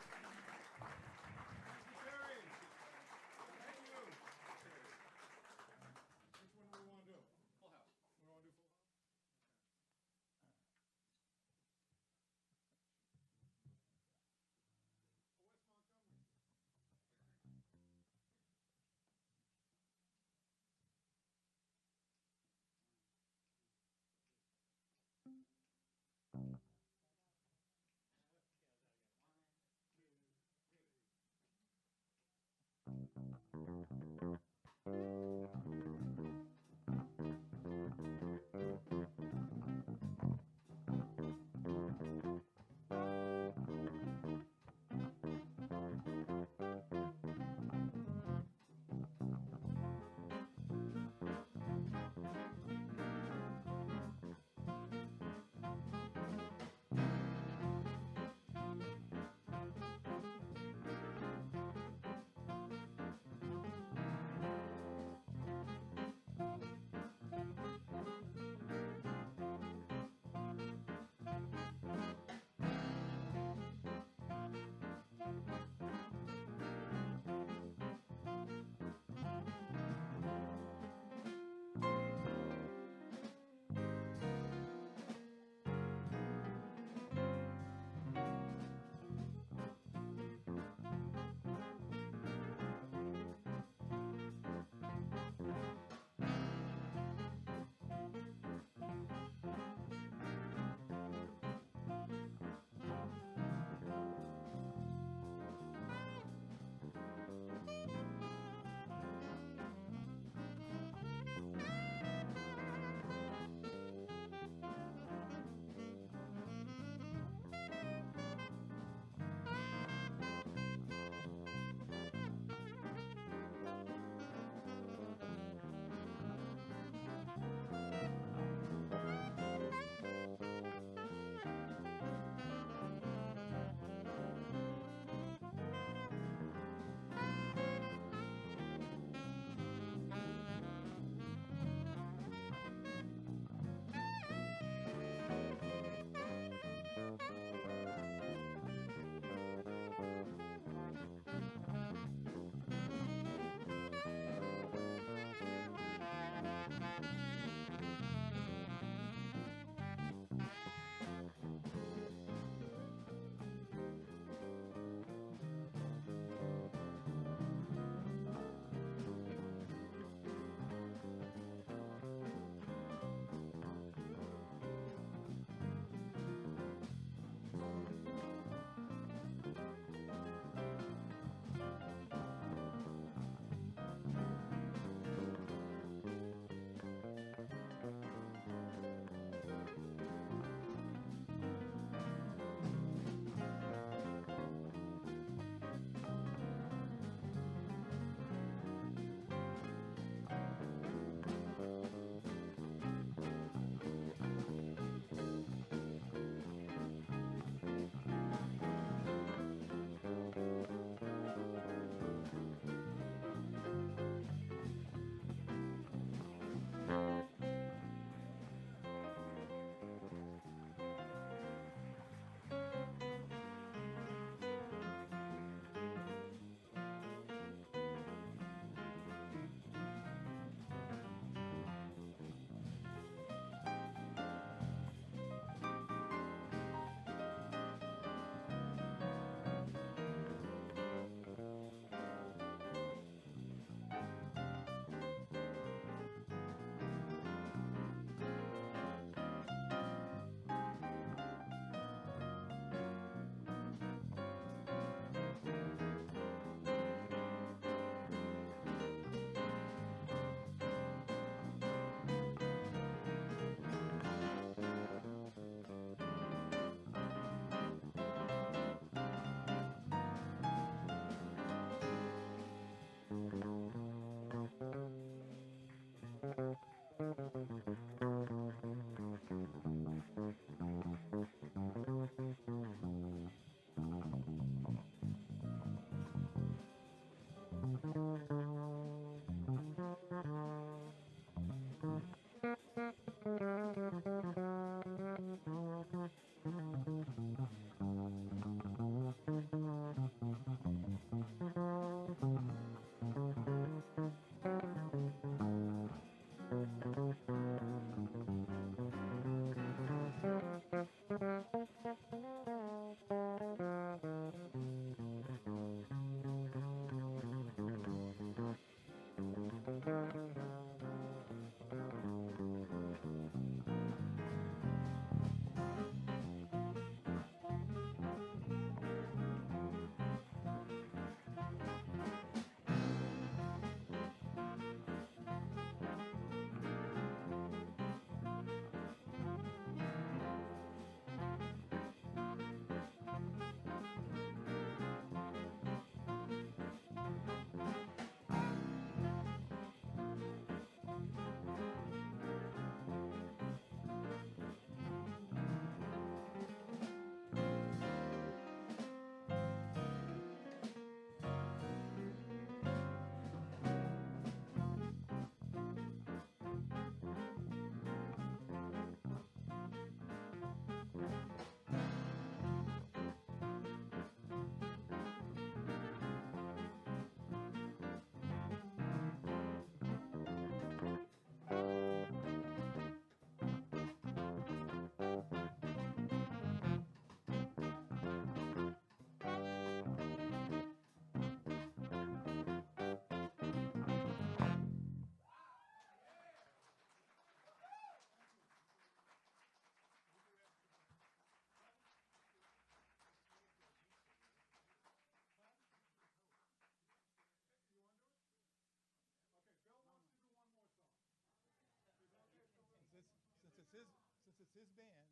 Since it's his band,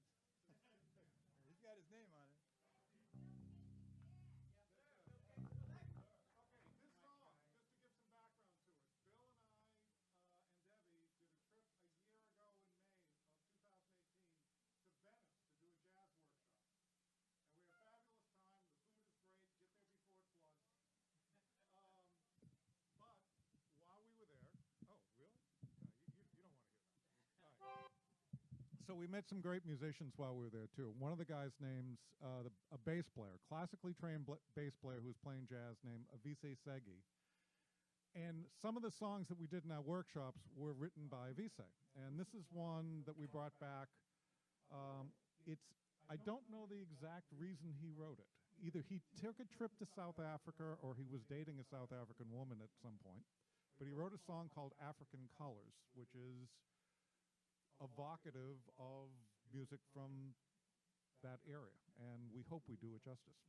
he's got his name on it. Okay, this song, just to give some background to it, Bill and I and Debbie did a trip a year ago in May of 2018 to Venice to do a jazz workshop. And we had a fabulous time. The food is great. Get there before it floods. But while we were there, oh, really? You don't want to hear that. All right. So we met some great musicians while we were there too. One of the guys names a bass player, classically trained bass player who was playing jazz, named Avise Segi. And some of the songs that we did in our workshops were written by Avise. And this is one that we brought back. I don't know the exact reason he wrote it. Either he took a trip to South Africa or he was dating a South African woman at some point. But he wrote a song called African Colors, which is evocative of music from that area, and we hope we do it justice.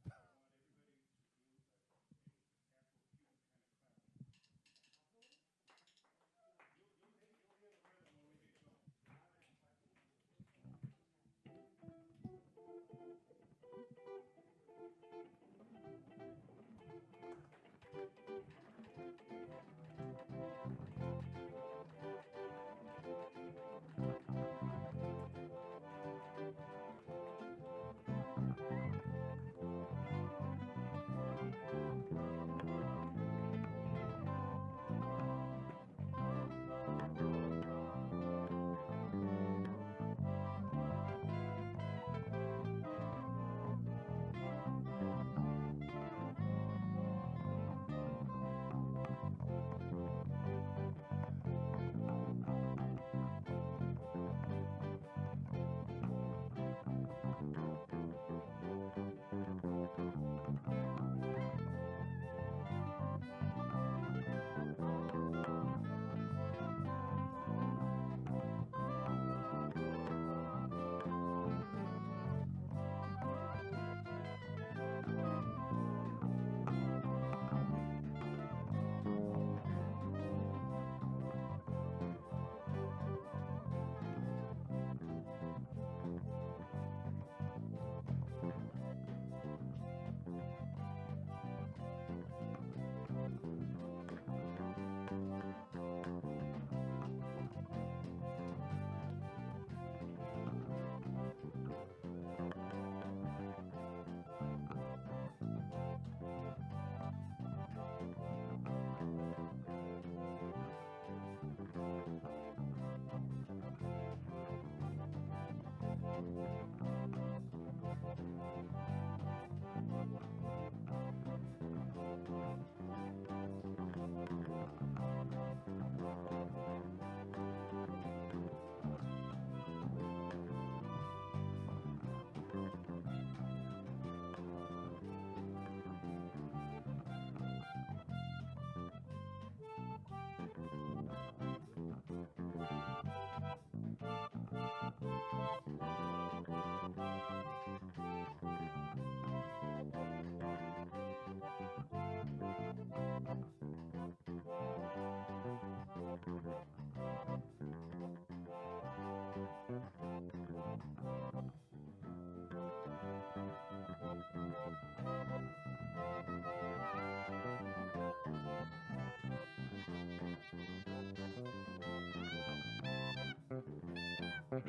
All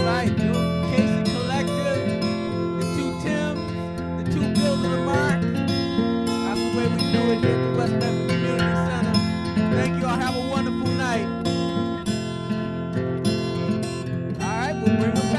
right, Casey Collective, the two Tims, the two building a mark. That's the way we do it here at the West Memphis Community Center. Thank you all. Have a wonderful night. All right, we'll bring them back.